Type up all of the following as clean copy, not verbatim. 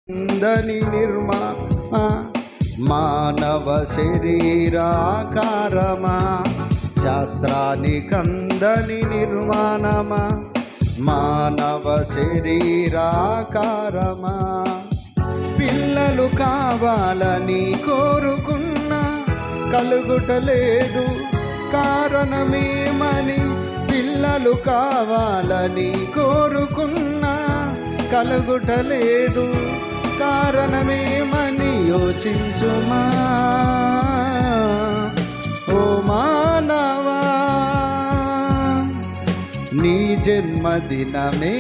కందని మానవ శరీరాకారమా శాస్త్రానికందని నిర్మాణమా మానవ శరీరాకారమా పిల్లలు కావాలని కోరుకున్నా కలుగుటలేదు కారణమేమని పిల్లలు కావాలని కోరుకున్నా కలుగుటలేదు కారణమేమని యోచించుమా ఓ మానవా నీ జన్మదినమే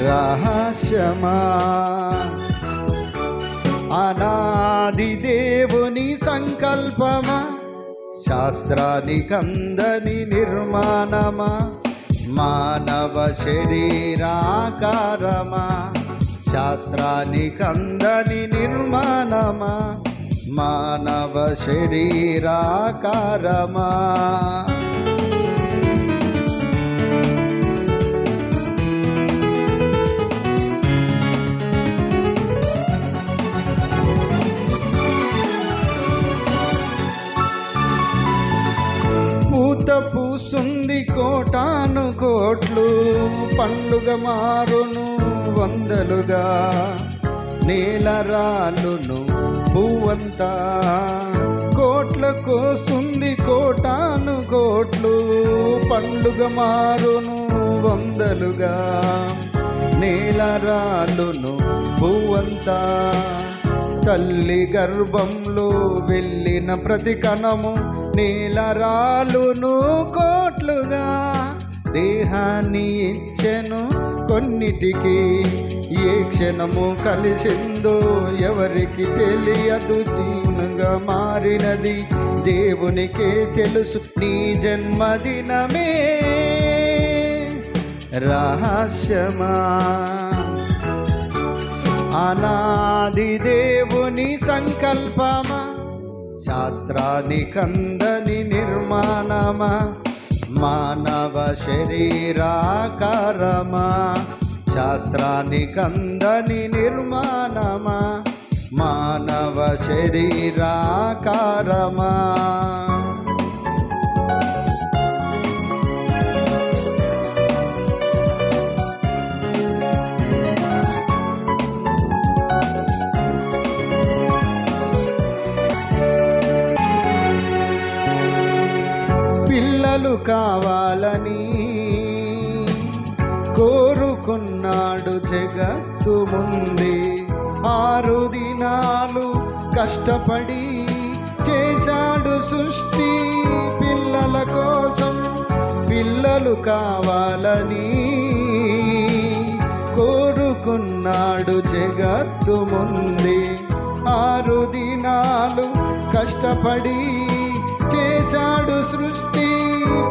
రహస్యమా అనాది దేవుని సంకల్పమా శాస్త్రానికందని నిర్మాణమా మానవ శరీరాకారమా శాస్త్రానికందని నిర్మాణమా మానవ శరీరాకారమా పూత పూసుంది కోటాను కోట్లు పండుగ మారును వందలుగా నేల రాలును పువ్వంతా కోట్ల కోస్తుంది కోటాను కోట్లు పండుగ మారును వందలుగా నేల రాలును పువ్వంతా తల్లి గర్భంలో వెళ్ళిన ప్రతి కణము నేల రాలును కోట్లుగా దేహాన్ని ఇచ్చెను కొన్నిటికి ఏ క్షణము కలిసిందో ఎవరికి తెలియదు జీవనంగా మారినది దేవునికే తెలుసు నీ జన్మదినమే రహస్యమా అనాది దేవుని సంకల్పమా శాస్త్రానికందని నిర్మాణమా మానవ శరీరాకారమా శాస్త్రానికందని నిర్మాణమా మానవ శరీరాకారమా పిల్లలు కావాలని కోరుకున్నాడు జగత్తు ముందే 6 దినాలు కష్టపడి చేశాడు సృష్టి పిల్లల కోసం పిల్లలు కావాలని కోరుకున్నాడు జగత్తు ముందే 6 దినాలు కష్టపడి చేశాడు సృష్టి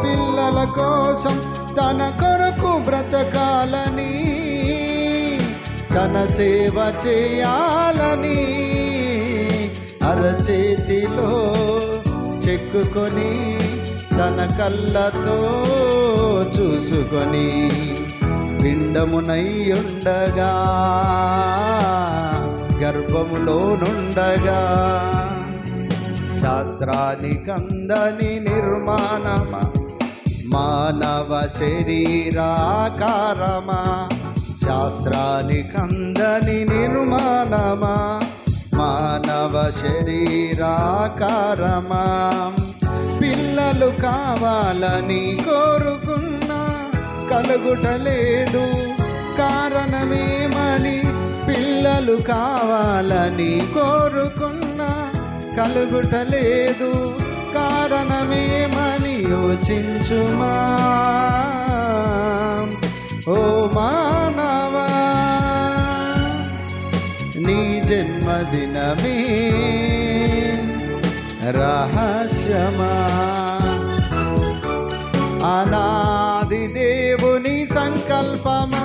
పిల్లల కోసం తన కొరకు బ్రతకాలని తన సేవ చేయాలని అరచేతిలో చెక్కుకొని తన కళ్ళతో చూసుకొని పిండమునయ్యుండగా గర్భములో నుండగా శాస్త్రానికందని నిర్మాణమా మానవ శరీరాకారమా శాస్త్రానికందని నిర్మాణమా మానవ శరీరాకారమా పిల్లలు కావాలని కోరుకున్నా కలుగుటలేదు కారణమేమని పిల్లలు కావాలని కోరుకున్నా కలుగుటలేదు కారణమేమని యోచించుమా ఓ మానవా నీ జన్మదినమే రహస్యమా అనాది దేవుని సంకల్పమా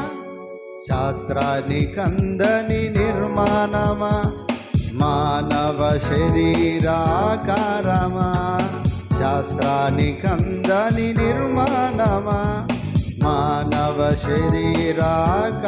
శాస్త్రానికందని నిర్మాణమా మానవ శరీరాకారమా శాస్త్రానికందని నిర్మాణమా మానవ శరీరాకారమా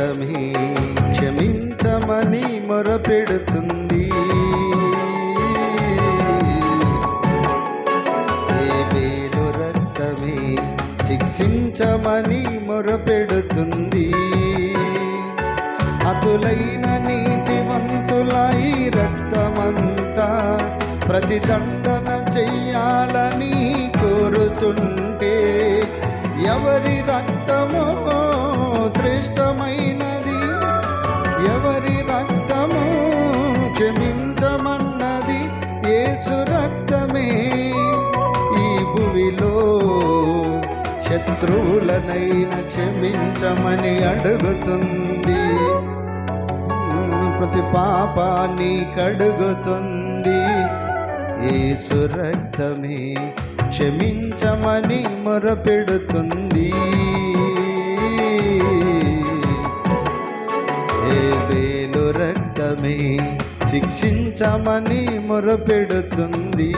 రక్తమే క్షమించమని మొరపెడుతుంది. హేబేలు రక్తమే శిక్షించమని మొరపెడుతుంది. అతులైన నీతివంతుల ఈ రక్తమంతా ప్రతిదండన చెయ్యాలని కోరుతుంటే, ఎవరి రక్తమో శ్రేష్టమైనది, ఎవరి రక్తమో క్షమించమన్నది, యేసు రక్తమే ఈ భువిలో శత్రువులనైనా క్షమించమని అడుగుతుంది. ప్రతి పాపాన్ని కడుగుతుంది. యేసు రక్తమే క్షమించమని మొరపెడుతుంది. హేబేలు రక్తమే శిక్షించమని మొరపెడుతుంది.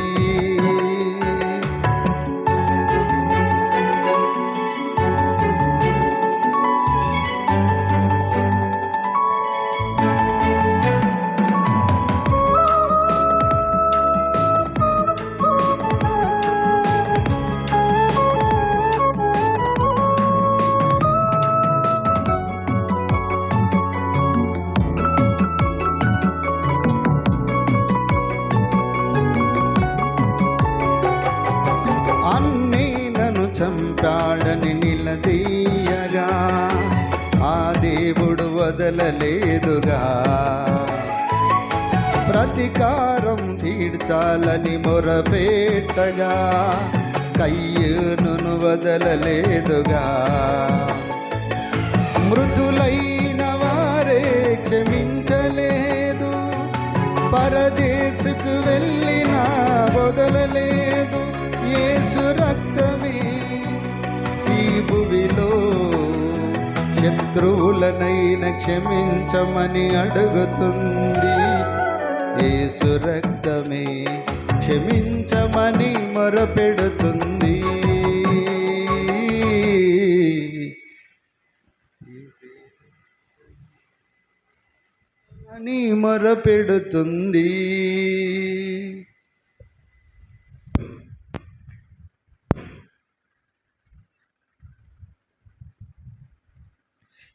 చంపాడని నిలదీయగా ఆ దేవుడు వదలలేదుగా. ప్రతీకారం తీర్చాలని మొరపెట్టగా కయ్యూనును వదలలేదుగా. మృతులైన వారే క్షమించలేదు, పరదేశకు వెళ్ళిన వదలలేదు. యేసు రక్తమే ఈ భువిలో శత్రువులనైనా క్షమించమని అడుగుతుంది. యేసు రక్తమే క్షమించమని మొరపెడుతుంది. అని మొరపెడుతుంది.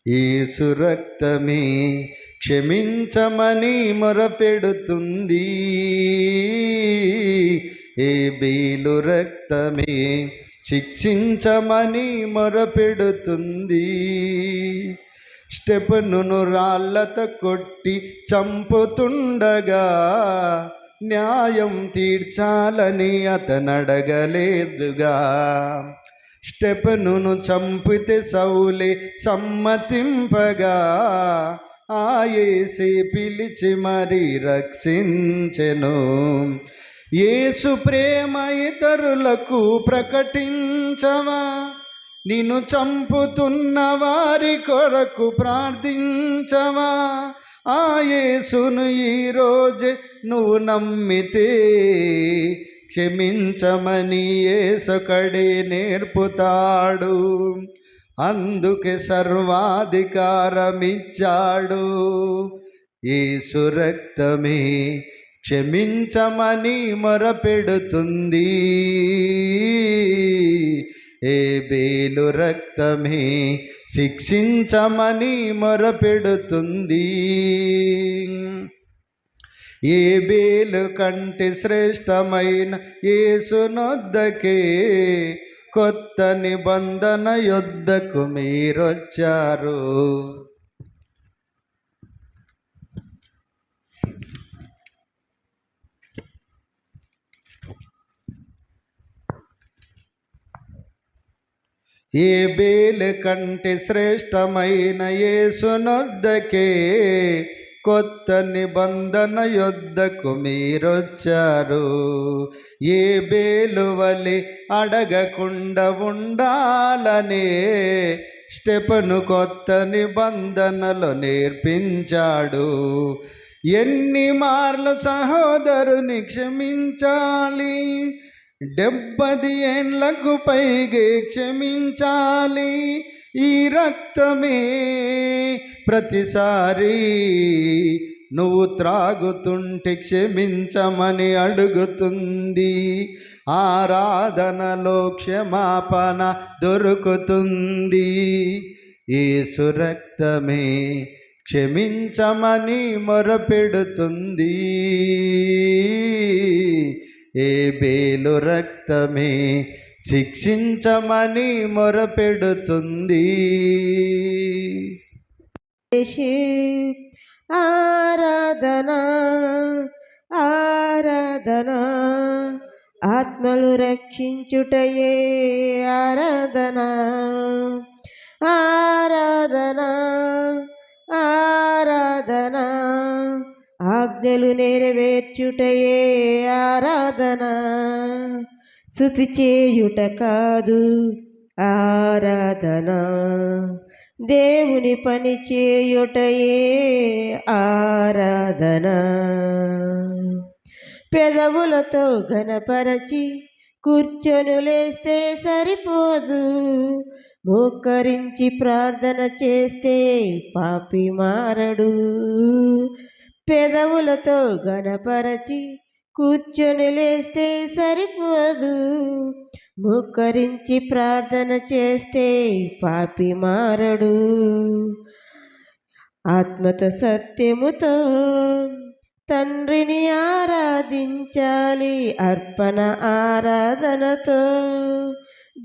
యేసు రక్తమే క్షమించమని మొరపెడుతుంది. హేబేలు రక్తమే శిక్షించమని మొరపెడుతుంది. స్టెఫనును రాళ్ళతో కొట్టి చంపుతుండగా న్యాయం తీర్చాలని అతనడగలేదుగా. స్టెఫనును చంపితే సౌలే సమ్మతింపగా ఆ యేసే పిలిచి మరి రక్షించెను. యేసు ప్రేమ ఇతరులకు ప్రకటించవా, నిన్ను చంపుతున్న వారి కొరకు ప్రార్థించవా. ఆ యేసును ఈరోజే నువ్వు నమ్మితే క్షమించమని యేసొకడే నేర్పుతాడు. అందుకే సర్వాధికారమిచ్చాడు. యేసు రక్తమే క్షమించమని మొరపెడుతుంది. హేబేలు రక్తమే శిక్షించమని మొరపెడుతుంది. హేబేలు కంటే శ్రేష్టమైన యేసునొద్దకే కొత్త నిబంధన యొద్దకు మీరొచ్చారు. హేబేలు కంటే శ్రేష్టమైన యేసునొద్దకే కొత్త నిబంధన యొద్దకు మీరొచ్చారు. హేబేలు వలె అడగకుండా ఉండాలనే స్టెఫను కొత్త నిబంధనలు నేర్పించాడు. ఎన్ని మార్లు సహోదరుని క్షమించాలి? 70 ఏండ్లకు పైగే క్షమించాలి. ఈ రక్తమే ప్రతిసారి నువ్వు త్రాగుతుంటే క్షమించమని అడుగుతుంది. ఆరాధనలో క్షమాపణ దొరుకుతుంది. యేసు రక్తమే క్షమించమని మొరపెడుతుంది. ఏబేలు రక్తమే శిక్షించమని మొరపెడుతుంది. ఆరాధన ఆరాధన ఆత్మలు రక్షించుటయే ఆరాధన ఆరాధన ఆరాధన ఆజ్ఞలు నెరవేర్చుటయే ఆరాధన స్తుతి చేయుట కాదు ఆరాధన దేవుని పని చేయుటయే ఆరాధన పెదవులతో ఘనపరచి కూర్చొని లేస్తే సరిపోదు మోకరించి ప్రార్థన చేస్తే పాపి మారడు పెదవులతో ఘనపరచి కూర్చొని లేస్తే సరిపోదు మోకరించి ప్రార్థన చేస్తే పాపి మారడు ఆత్మతో సత్యముతో తండ్రిని ఆరాధించాలి అర్పణ ఆరాధనతో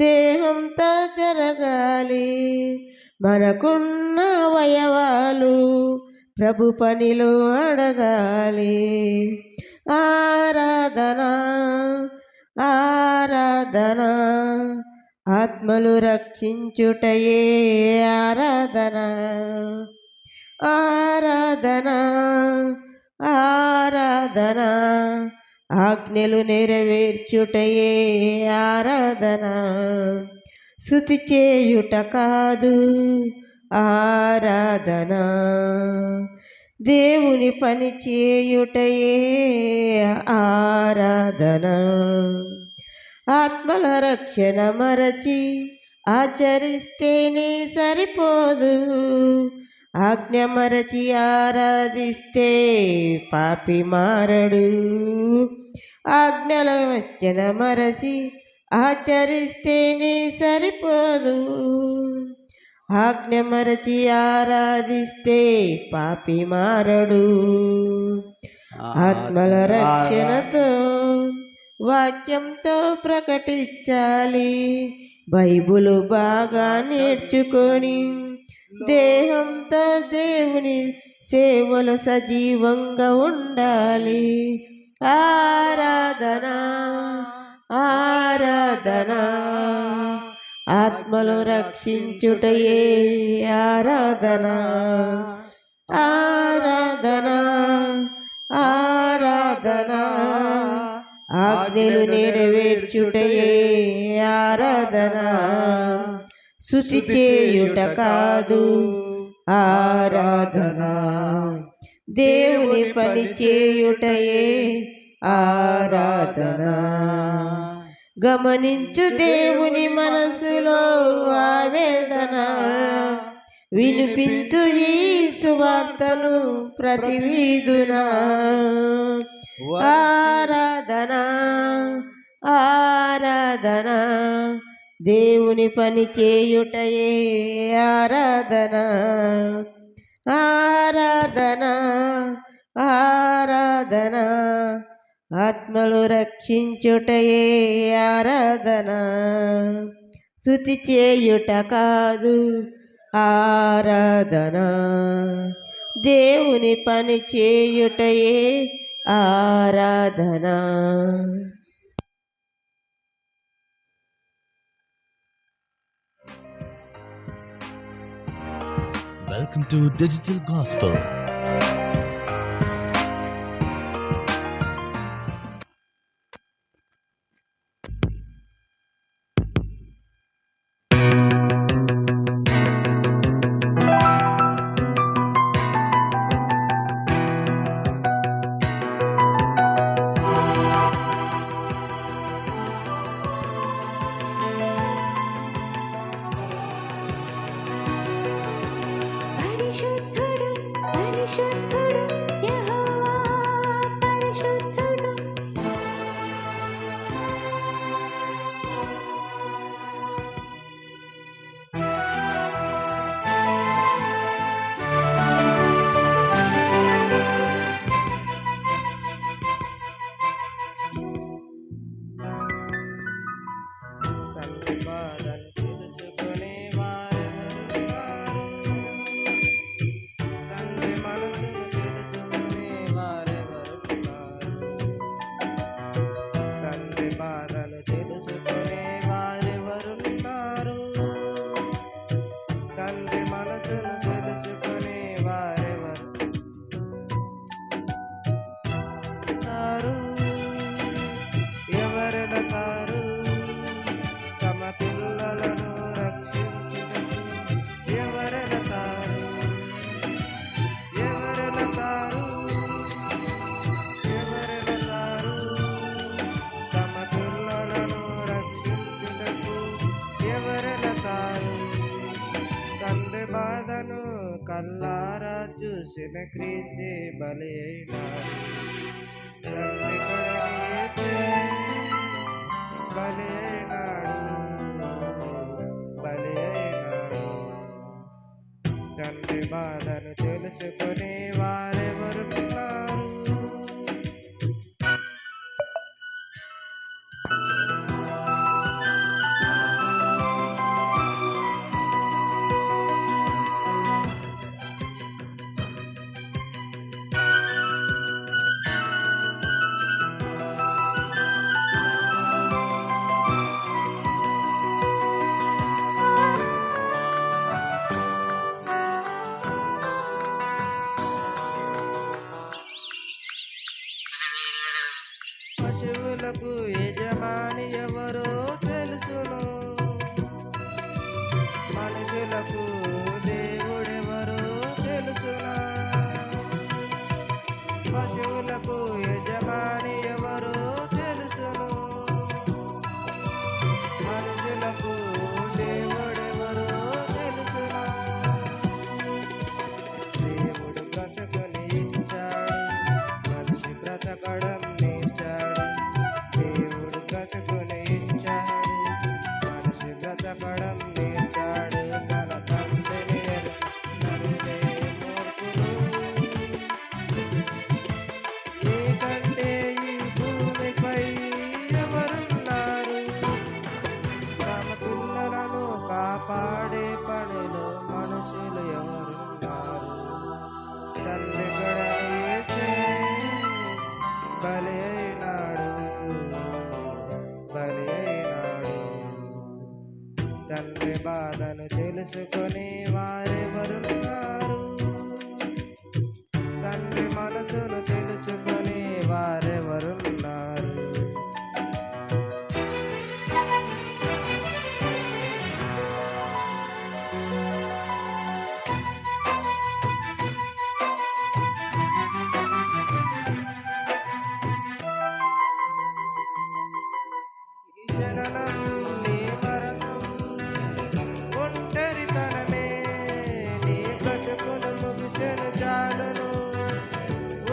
దేహంతో జరగాలి మనకున్న అవయవాలు ప్రభు పనిలో అడగాలి ఆరాధన ఆరాధన ఆత్మలు రక్షించుటయే ఆరాధన ఆరాధన ఆరాధన ఆజ్ఞలు నెరవేర్చుటయే ఆరాధన స్తుతి చేయుట కాదు ఆరాధన దేవుని పని చేయుటయే ఆరాధన ఆత్మల రక్షణ మరచి ఆచరిస్తేనే సరిపోదు ఆజ్ఞ మరచి ఆరాధిస్తే పాపి మారడు ఆజ్ఞల రక్షణ మరచి ఆచరిస్తేనే సరిపోదు ఆజ్ఞ మరచి ఆరాధిస్తే పాపి మారడు ఆత్మల రక్షణతో వాక్యంతో ప్రకటించాలి బైబిలు బాగా నేర్చుకొని దేహంతో దేవుని సేవలు సజీవంగా ఉండాలి ఆరాధన ఆరాధన ఆత్మలు రక్షించుటయే ఆరాధన ఆరాధన ఆరాధన ఆజ్ఞలు నెరవేర్చుటయే ఆరాధన స్తుతి చేయుట కాదు ఆరాధన దేవుని పని చేయుటయే ఆరాధన గమనించు దేవుని మనసులో ఆవేదన వినిపించు ఈ సువార్తను ప్రతి వీధున ఆరాధన ఆరాధన దేవుని పని చేయుటయే ఆరాధన ఆరాధన ఆరాధన ఆత్మలు రక్షించుటయే ఆరాధన స్తుతి చేయుట కాదు ఆరాధన దేవుని పని చేయుటయే ఆరాధన Welcome to Digital Gospel. తండ్రి బాధను తెలుసుకునే వారెవరున్నారు? తండ్రి మనసును తెలుసుకునే వారెవరున్నారు? ఎవరెడతారు తమ పిల్లలను రక్షించుటకు? ఎవరెడతారు? ఎవరెడతారు? ఎవరెడతారు తమ పిల్లలను రక్షించుటకు? ఎవరెడతారు? తండ్రి బాధను కల్లారా చూసిన క్రీసే బలి అయినాడు. తండ్రి కొరకే బలి అయినాడు, బలి అయినాడు. తండ్రి బాధను తెలుసుకునే వారెవరున్నారు? పశువులకు యజమాని ఎవరో తెలుసును, మనుషులకు దేవుడెవరో తెలుసునా? పశువులకు యజమాని ఎవరో తెలుసును, మనుషులకు దేవుడెవరో తెలుసునా? దేవుడు బ్రతకని ఇచ్చాడు, మనిషి బ్రతకడం నేర్చాడు. దేవుడు బ్రతకుని ఇచ్చాడు, మనిషి బ్రతకడం నేర్చాడు. తన తండ్రిని నరులే మూర్ఖులు. నీకంటే ఈ భూమిపై ఎవరున్నారు? తమ పిల్లలను కాపాడే పనిలో మనుషులు ఎవరున్నారు? తండ్రి కూడా యేసే బలి అయినాడు, బలి అయినాడు. తండ్రి బాధను తెలుసుకొని వారెవరున్నారు? తండ్రి మనసును తెలుసుకొని వారెవరున్నారు? ఈ జననం నీ మరణం ఒంటరితనమే, నీ బ్రతుకును ముగిసెను చాలును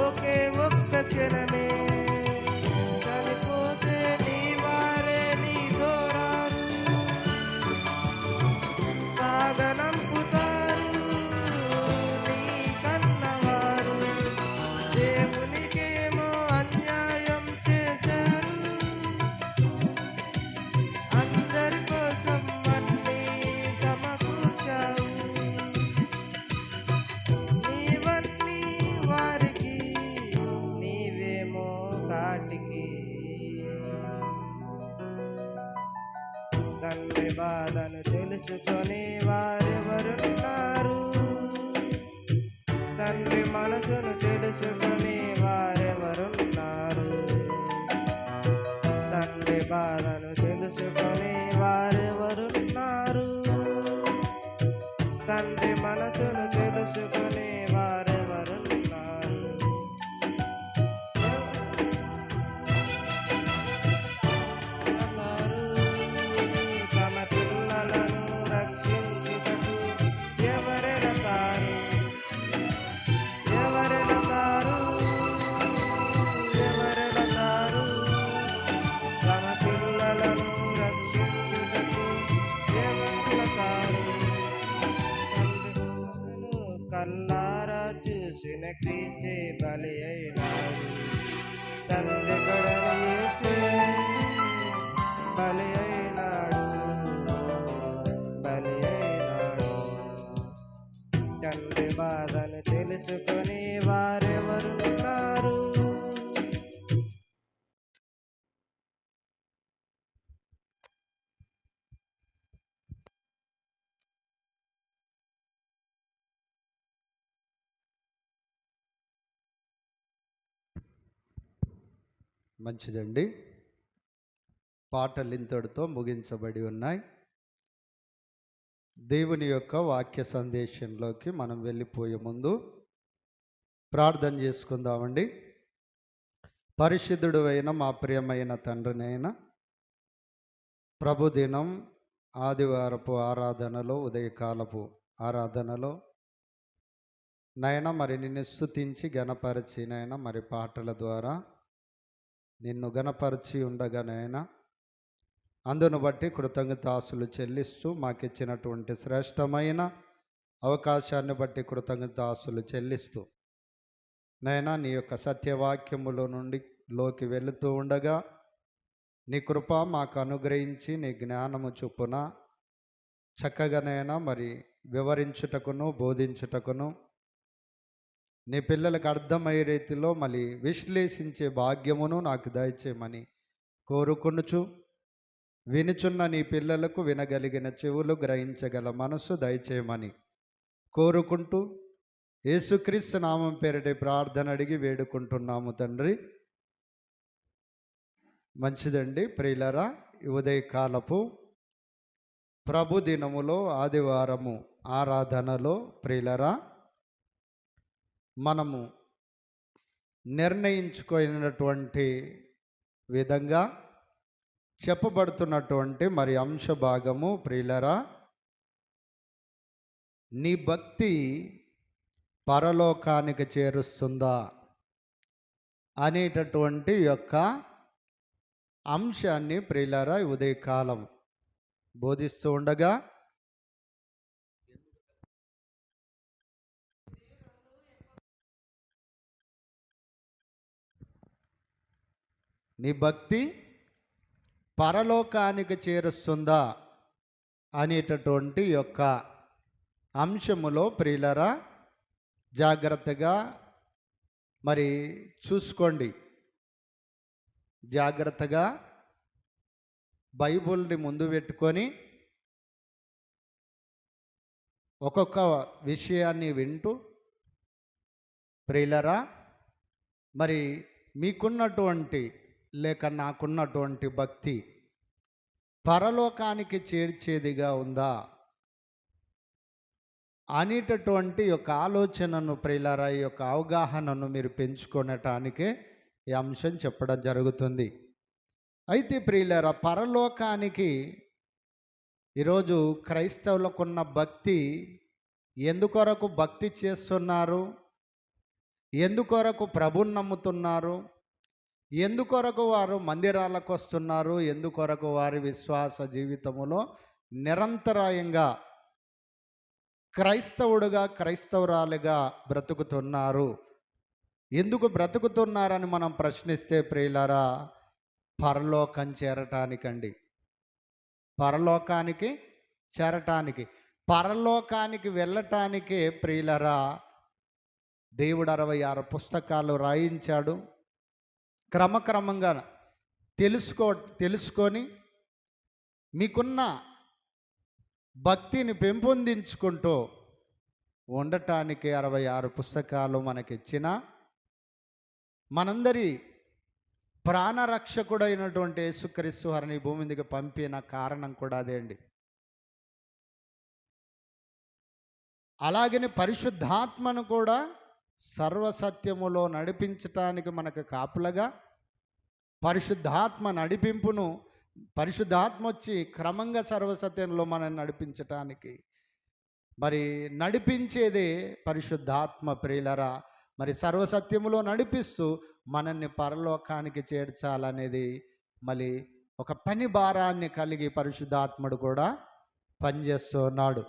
ఒకే ఒక్క క్షణమే. చనిపోతే నీ వారే నీతో రారు, సాగనంపుతారు నీ కన్నవారు. దేవునికేమో అన్యాయం చేశారు, అందరి కోసం అన్నీ సమకూర్చావు. నీవన్నీ వారికి, నీవేమో కాటికి. తండ్రి బాధను తెలుసుకొని వారెవరున్నారు? తండ్రి మనసును తెలుసుకొని వారెవరున్నారు? తండ్రి బాధను తెలుసుకొని వారెవరున్నారు? తండ్రి మనసును తెలుసుకొని వారెవరున్నారు? ఎవరు తమ పిల్లలను రక్షించుటకు? ఎవరెడతారు? ఎవరెడతారు? ఎవరెడతారు తమ పిల్లలను రక్షించుటకు? ఎవరెడతారు? కల్లారా చూసిన క్రీసే బలి అయినాడు. తండ్రి కొరకు యేసే బలి అయినాడు, బలి అయినాడు. తండ్రి బాధను తెలుసుకొని వారెవరున్నారు? మంచిదండి. పాటలు ఇంతటితో ముగించబడి ఉన్నాయి. దేవుని యొక్క వాక్య సందేశంలోకి మనం వెళ్ళిపోయే ముందు ప్రార్థన చేసుకుందామండి. పరిశుద్ధుడు అయిన మా ప్రియమైన తండ్రినైన ప్రభుదినం ఆదివారపు ఆరాధనలో, ఉదయకాలపు ఆరాధనలో నాయన మరి నిన్ను స్తుతించి గణపరిచి నాయన మరి పాటల ద్వారా నిన్ను గణపరిచి ఉండగానైనా అందును బట్టి కృతజ్ఞతాస్తులు చెల్లిస్తూ మాకిచ్చినటువంటి శ్రేష్టమైన అవకాశాన్ని బట్టి కృతజ్ఞతాస్తులు చెల్లిస్తూ నైనా నీ యొక్క సత్యవాక్యములో నుండి లోకి వెళుతూ ఉండగా నీ కృప మాకు అనుగ్రహించి నీ జ్ఞానము చొప్పున చక్కగానైనా మరి వివరించుటకును బోధించుటకును నీ పిల్లలకు అర్థమయ్యే రీతిలో మళ్ళీ విశ్లేషించే భాగ్యమును నాకు దయచేయమని కోరుకొనుచు వినుచున్న నీ పిల్లలకు వినగలిగిన చెవులు గ్రహించగల మనసు దయచేయమని కోరుకుంటూ యేసుక్రీస్తు నామం పేరిట ప్రార్థన అడిగి వేడుకుంటున్నాము తండ్రి. మంచిదండి ప్రియులరా, ఉదయకాలపు ప్రభు దినములో ఆదివారము ఆరాధనలో ప్రియులరా మనము నిర్ణయించుకున్నటువంటి విధంగా చెప్పబడుతున్నటువంటి మరి అంశ భాగము ప్రియులరా, నీ భక్తి పరలోకానికి చేరుస్తుందా అనేటటువంటి యొక్క అంశాన్ని ప్రియులరా ఉదయకాలం బోధిస్తూ ఉండగా నీ భక్తి పరలోకానికి చేరుస్తుందా అనేటటువంటి యొక్క అంశములో ప్రియులరా జాగ్రత్తగా మరి చూసుకోండి. జాగ్రత్తగా బైబిల్ని ముందు పెట్టుకొని ఒక్కొక్క విషయాన్ని వింటూ ప్రియులరా మరి మీకున్నటువంటి లేక నాకున్నటువంటి భక్తి పరలోకానికి చేర్చేదిగా ఉందా అనేటటువంటి యొక్క ఆలోచనను ప్రియులారా ఈ యొక్క అవగాహనను మీరు పెంచుకొనటానికే ఈ అంశం చెప్పడం జరుగుతుంది. అయితే ప్రియులారా పరలోకానికి ఈరోజు క్రైస్తవులకున్న భక్తి ఎందుకొరకు భక్తి చేస్తున్నారు, ఎందుకొరకు ప్రభుని నమ్ముతున్నారు, ఎందుకొరకు వారు మందిరాలకు వస్తున్నారు, ఎందుకొరకు వారి విశ్వాస జీవితములో నిరంతరాయంగా క్రైస్తవుడుగా క్రైస్తవురాలుగా బ్రతుకుతున్నారు, ఎందుకు బ్రతుకుతున్నారని మనం ప్రశ్నిస్తే ప్రియులారా పరలోకం చేరటానికండి. పరలోకానికి చేరటానికి, పరలోకానికి వెళ్ళటానికే ప్రియులారా దేవుడు 66 పుస్తకాలు రాయించాడు. క్రమక్రమంగా తెలుసుకొని మీకున్న భక్తిని పెంపొందించుకుంటూ ఉండటానికి 66 పుస్తకాలు మనకిచ్చిన మనందరి ప్రాణరక్షకుడైనటువంటి యేసుక్రీస్తు వారిని భూమి మీదకి పంపిన కారణం కూడా అదే అండి. అలాగని పరిశుద్ధాత్మను కూడా సర్వసత్యములో నడిపించటానికి మనకు కాపులగా పరిశుద్ధాత్మ నడిపింపును పరిశుద్ధాత్మ వచ్చి క్రమంగా సర్వసత్యంలో మనల్ని నడిపించటానికి మరి నడిపించేదే పరిశుద్ధాత్మ ప్రియులరా. మరి సర్వసత్యములో నడిపిస్తూ మనల్ని పరలోకానికి చేర్చాలనేది మళ్ళీ ఒక పని భారాన్ని కలిగి పరిశుద్ధాత్ముడు కూడా పనిచేస్తూ ఉన్నాడు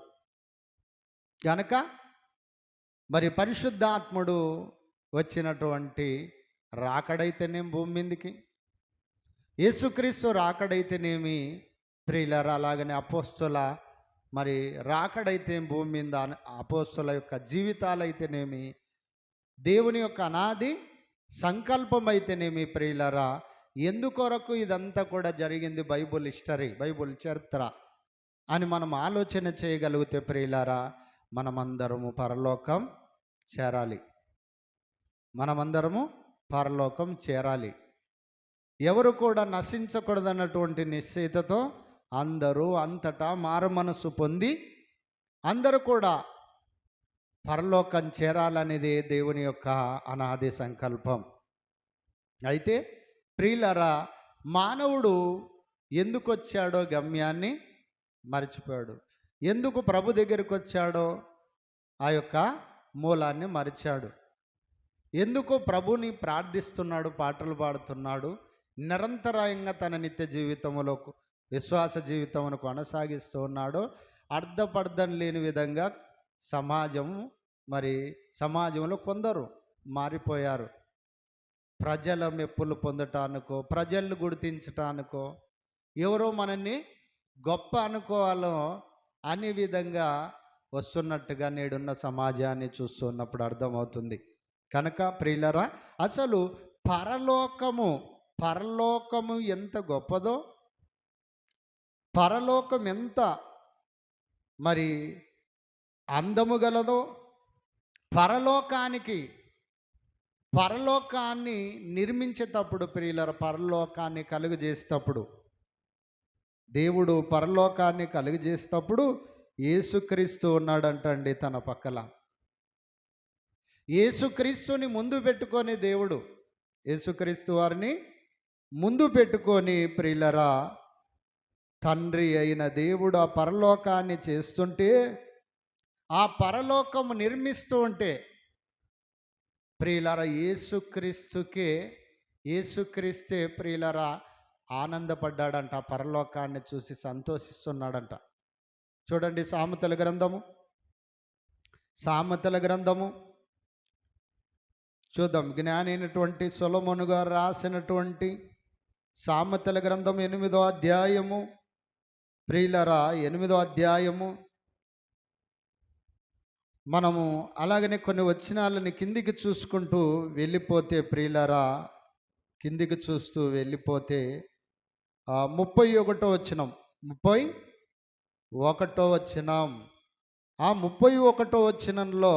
కనుక మరి పరిశుద్ధాత్ముడు వచ్చినటువంటి రాకడైతేనేం భూమి మీదకి, యేసుక్రీస్తు రాకడైతేనేమి ప్రియులరా, అలాగనే అపోస్తుల మరి రాకడైతే భూమి మీద అపోస్తుల యొక్క జీవితాలు అయితేనేమి, దేవుని యొక్క అనాది సంకల్పం అయితేనేమి ప్రియులరా, ఎందుకొరకు ఇదంతా కూడా జరిగింది, బైబుల్ హిస్టరీ, బైబుల్ చరిత్ర అని మనం ఆలోచన చేయగలిగితే ప్రియులరా మనమందరము పరలోకం చేరాలి. మనమందరము పరలోకం చేరాలి. ఎవరు కూడా నశించకూడదన్నటువంటి నిశ్చయితతో అందరూ అంతటా మారుమనస్సు పొంది అందరూ కూడా పరలోకం చేరాలనేదే దేవుని యొక్క అనాది సంకల్పం. అయితే ప్రియులరా, మానవుడు ఎందుకు వచ్చాడో గమ్యాన్ని మర్చిపోయాడు. ఎందుకు ప్రభు దగ్గరికి వచ్చాడో ఆ యొక్క మూలాన్ని మరిచాడు. ఎందుకు ప్రభుని ప్రార్థిస్తున్నాడు, పాటలు పాడుతున్నాడు, నిరంతరాయంగా తన నిత్య జీవితంలో విశ్వాస జీవితమును కొనసాగిస్తూ ఉన్నాడో అర్థపర్థం లేని విధంగా సమాజంలో కొందరు మారిపోయారు. ప్రజల మెప్పులు పొందటానికో, ప్రజలను గుర్తించటానికో, ఎవరో మనల్ని గొప్ప అనుకోవాలో అనే విధంగా వస్తున్నట్టుగా నేడున్న సమాజాన్ని చూస్తున్నప్పుడు అర్థమవుతుంది. కనుక ప్రియులరా, అసలు పరలోకము ఎంత గొప్పదో, పరలోకం ఎంత అందము గలదో, పరలోకాన్ని నిర్మించేటప్పుడు ప్రియులరా, పరలోకాన్ని కలుగజేసేటప్పుడు, దేవుడు పరలోకాన్ని కలుగజేసేటప్పుడు యేసుక్రీస్తు ఉన్నాడంటండి తన పక్కల. యేసుక్రీస్తుని ముందు పెట్టుకొని దేవుడు యేసుక్రీస్తు వారిని ముందు పెట్టుకొని ప్రియులరా, తండ్రి అయిన దేవుడు ఆ పరలోకాన్ని చేస్తుంటే, ఆ పరలోకము నిర్మిస్తూ ఉంటే ప్రియులరా, యేసుక్రీస్తే ప్రియులరా ఆనందపడ్డాడంట. ఆ పరలోకాన్ని చూసి సంతోషిస్తున్నాడంట. చూడండి, సామెతల గ్రంథము చూద్దాం. జ్ఞాని అయినటువంటి సొలొమోను గారు రాసినటువంటి సామెతల గ్రంథం 8వ అధ్యాయము ప్రియులరా, 8వ అధ్యాయము. మనము అలాగనే కొన్ని వచనాలని కిందికి చూసుకుంటూ వెళ్ళిపోతే ప్రియులరా, కిందికి చూస్తూ వెళ్ళిపోతే 31వ వచనం, 31వ వచనం. ఆ 31వ వచనంలో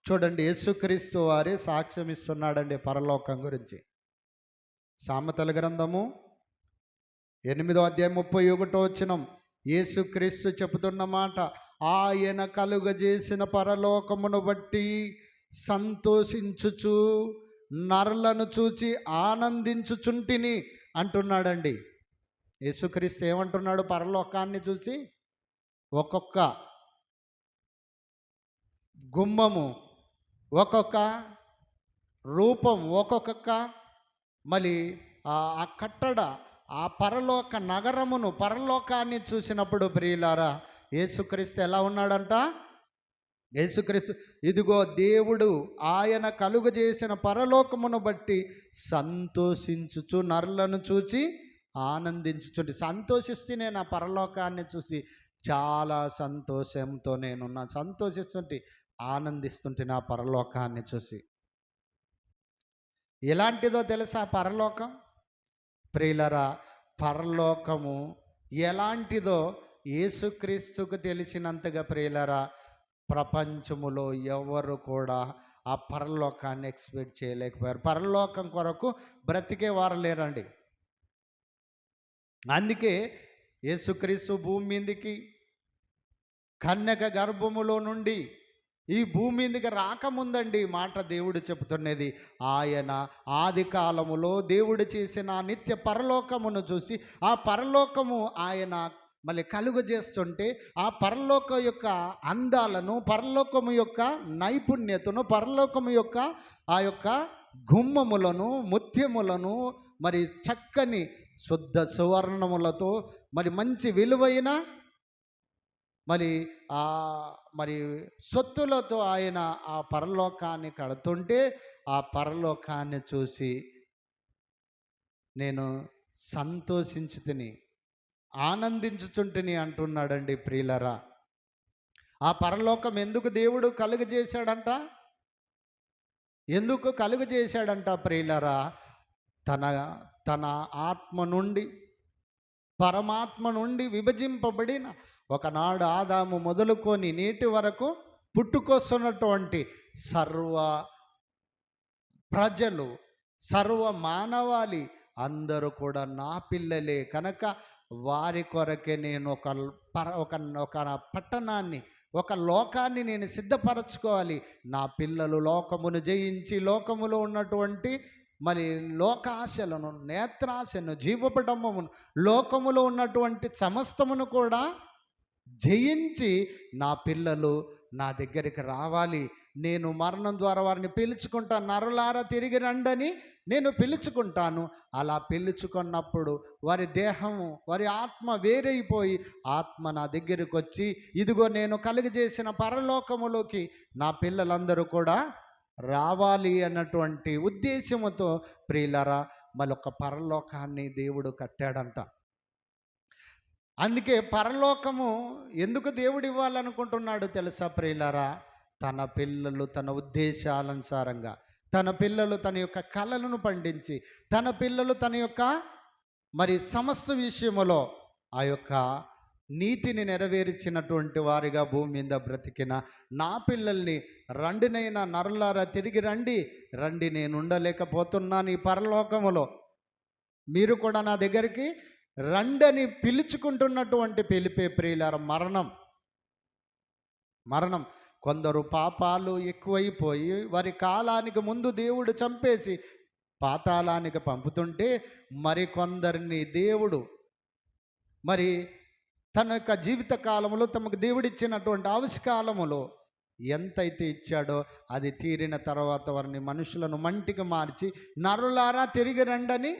చూడండి, యేసుక్రీస్తు వారే సాక్ష్యం ఇస్తున్నాడండి పరలోకం గురించి. సామెతల గ్రంథము 8వ అధ్యాయం 31వ వచనం, యేసుక్రీస్తు చెబుతున్న మాట, ఆయన కలుగజేసిన పరలోకమును బట్టి సంతోషించుచు నరులను చూచి ఆనందించుచుంటిని అంటున్నాడండి. యేసుక్రీస్తు ఏమంటున్నాడు? పరలోకాన్ని చూసి ఒక్కొక్క గుమ్మము, ఒక్కొక్క రూపం, ఒక్కొక్క ఆ కట్టడ, ఆ పరలోక నగరమును, పరలోకాన్ని చూసినప్పుడు ప్రియులారా, యేసుక్రీస్తు ఎలా ఉన్నాడంట? యేసుక్రీస్తు, ఇదిగో దేవుడు ఆయన కలుగజేసిన పరలోకమును బట్టి సంతోషించుచు నరులను చూచి ఆనందించుచుండి. సంతోషిస్తూనే నా పరలోకాన్ని చూసి చాలా సంతోషంతో నేనున్నా, సంతోషిస్తుంటే ఆనందిస్తుంటే నా పరలోకాన్ని చూసి. ఎలాంటిదో తెలుసా పరలోకం? ప్రియులరా, పరలోకము ఎలాంటిదో యేసుక్రీస్తుకు తెలిసినంతగా ప్రియులరా ప్రపంచములో ఎవరు కూడా ఆ పరలోకాన్ని ఎక్స్పెక్ట్ చేయలేకపోయారు. పరలోకం కొరకు బ్రతికే వారు లేరండి. అందుకే యేసుక్రీస్తు భూమి మీదకి కన్యక గర్భములో నుండి ఈ భూమి మీదకి రాకముందండి మాట దేవుడు చెబుతున్నది. ఆయన ఆది కాలములో దేవుడు చేసిన నిత్య పరలోకమును చూసి, ఆ పరలోకము ఆయన కలుగజేస్తుంటే, ఆ పరలోక యొక్క అందాలను, పరలోకము యొక్క నైపుణ్యతను, పరలోకము యొక్క ఆ యొక్క గుమ్మములను, ముత్యములను, చక్కని శుద్ధ సువర్ణములతో, మంచి విలువైన సొత్తులతో ఆయన ఆ పరలోకాన్ని కడుతుంటే, ఆ పరలోకాన్ని చూసి నేను సంతోషించుతిని, ఆనందించుచుంటిని అంటున్నాడండి ప్రియులరా. ఆ పరలోకం ఎందుకు దేవుడు కలుగజేశాడంట? ఎందుకు కలుగజేశాడంట ప్రియులరా? తన ఆత్మ నుండి, పరమాత్మ నుండి విభజింపబడిన, ఒకనాడు ఆదాము మొదలుకొని నేటి వరకు పుట్టుకొస్తున్నటువంటి సర్వ ప్రజలు, సర్వ మానవాళి అందరూ కూడా నా పిల్లలే కనుక వారి కొరకే నేను ఒక పట్టణాన్ని, ఒక లోకాన్ని నేను సిద్ధపరచుకోవాలి. నా పిల్లలు లోకమును జయించి లోకములో ఉన్నటువంటి మరి లోకాశలను, నేత్రాశను, జీవపడమ్మమును, లోకములో ఉన్నటువంటి సమస్తమును కూడా జయించి నా పిల్లలు నా దగ్గరికి రావాలి. నేను మరణం ద్వారా వారిని పిలుచుకుంటాను. నరులారా తిరిగి రండని నేను పిలుచుకుంటాను. అలా పిలుచుకున్నప్పుడు వారి దేహము, వారి ఆత్మ వేరైపోయి ఆత్మ నా దగ్గరికి వచ్చి, ఇదిగో నేను కలుగజేసిన పరలోకములోకి నా పిల్లలందరూ కూడా రావాలి అన్నటువంటి ఉద్దేశముతో ప్రియులారా మరొక పరలోకాన్ని దేవుడు కట్టాడంట. అందుకే పరలోకము ఎందుకు దేవుడు ఇవ్వాలనుకుంటున్నాడు తెలుసా ప్రియులారా? తన పిల్లలు తన ఉద్దేశానుసారంగా, తన పిల్లలు తన యొక్క కళలను పండించి, తన పిల్లలు తన యొక్క మరి సమస్త విషయములో ఆ యొక్క నీతిని నెరవేర్చినటువంటి వారిగా భూమి మీద బ్రతికిన నా పిల్లల్ని, రండినైనా నరులారా తిరిగి రండి, రండి, నేను ఉండలేకపోతున్నాను ఈ పరలోకములో, మీరు కూడా నా దగ్గరికి రండని పిలుచుకుంటున్నటువంటి పిలిపే ప్రియులారా మరణం. కొందరు పాపాలు ఎక్కువైపోయి వారి కాలానికి ముందు దేవుడు చంపేసి పాతాళానికి పంపుతుంటే, మరికొందరిని దేవుడు మరి తన యొక్క జీవిత కాలంలో తమకు దేవుడిచ్చినటువంటి ఆవిష్కాలములో ఎంతైతే ఇచ్చాడో అది తీరిన తర్వాత వారిని, మనుషులను మంటికి మార్చి నరులారా తిరిగి రండని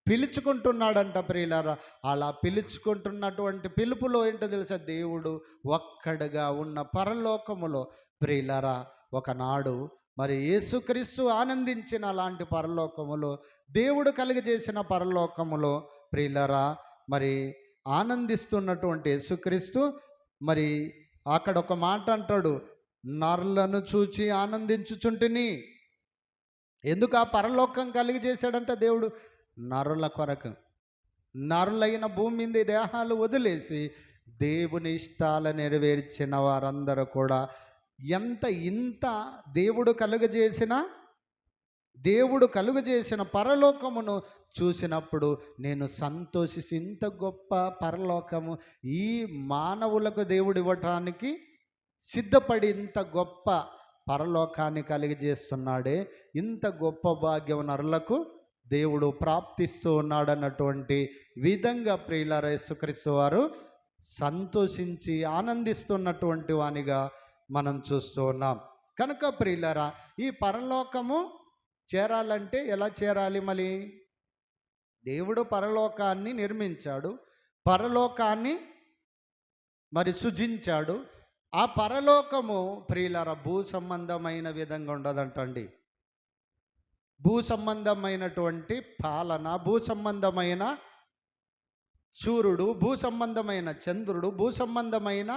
పిలుచుకుంటున్నాడంట ప్రియులారా. అలా పిలుచుకుంటున్నటువంటి పిలుపులో ఏంటో తెలుసా? దేవుడు ఒక్కడుగా ఉన్న పరలోకములో ప్రియులారా ఒకనాడు మరి యేసుక్రీస్తు ఆనందించిన అలాంటి పరలోకములో, దేవుడు కలుగజేసిన పరలోకములో ప్రియులారా మరి ఆనందిస్తున్నటువంటి యేసుక్రీస్తు మరి అక్కడ ఒక మాట అంటాడు, నరులను చూచి ఆనందించుచుంటిని. ఎందుకు ఆ పరలోకం కలిగజేశాడంటే దేవుడు నరుల కొరకు, నరులైన భూమి మీద దేహాలు వదిలేసి దేవుని ఇష్టాలు నెరవేర్చిన వారందరూ కూడా ఇంత దేవుడు కలుగజేసిన పరలోకమును చూసినప్పుడు నేను సంతోషించి, ఇంత గొప్ప పరలోకము ఈ మానవులకు దేవుడు ఇవ్వటానికి సిద్ధపడి ఇంత గొప్ప పరలోకాన్ని కలిగజేస్తున్నాడే, ఇంత గొప్ప భాగ్యం నరులకు దేవుడు ప్రాప్తిస్తూ ఉన్నాడన్నటువంటి విధంగా ప్రియులారా యేసుక్రీస్తు వారు సంతోషించి ఆనందిస్తున్నటువంటి వానిగా మనం చూస్తూ ఉన్నాం. కనుక ప్రియులారా ఈ పరలోకము చేరాలంటే ఎలా చేరాలి? మరి దేవుడు పరలోకాన్ని నిర్మించాడు, పరలోకాన్ని మరి సృజించాడు. ఆ పరలోకము ప్రియులారా భూ సంబంధమైన విధంగా ఉండదంటండి. భూ సంబంధమైనటువంటి పాలన, భూ సంబంధమైన సూర్యుడు, భూ సంబంధమైన చంద్రుడు, భూ సంబంధమైన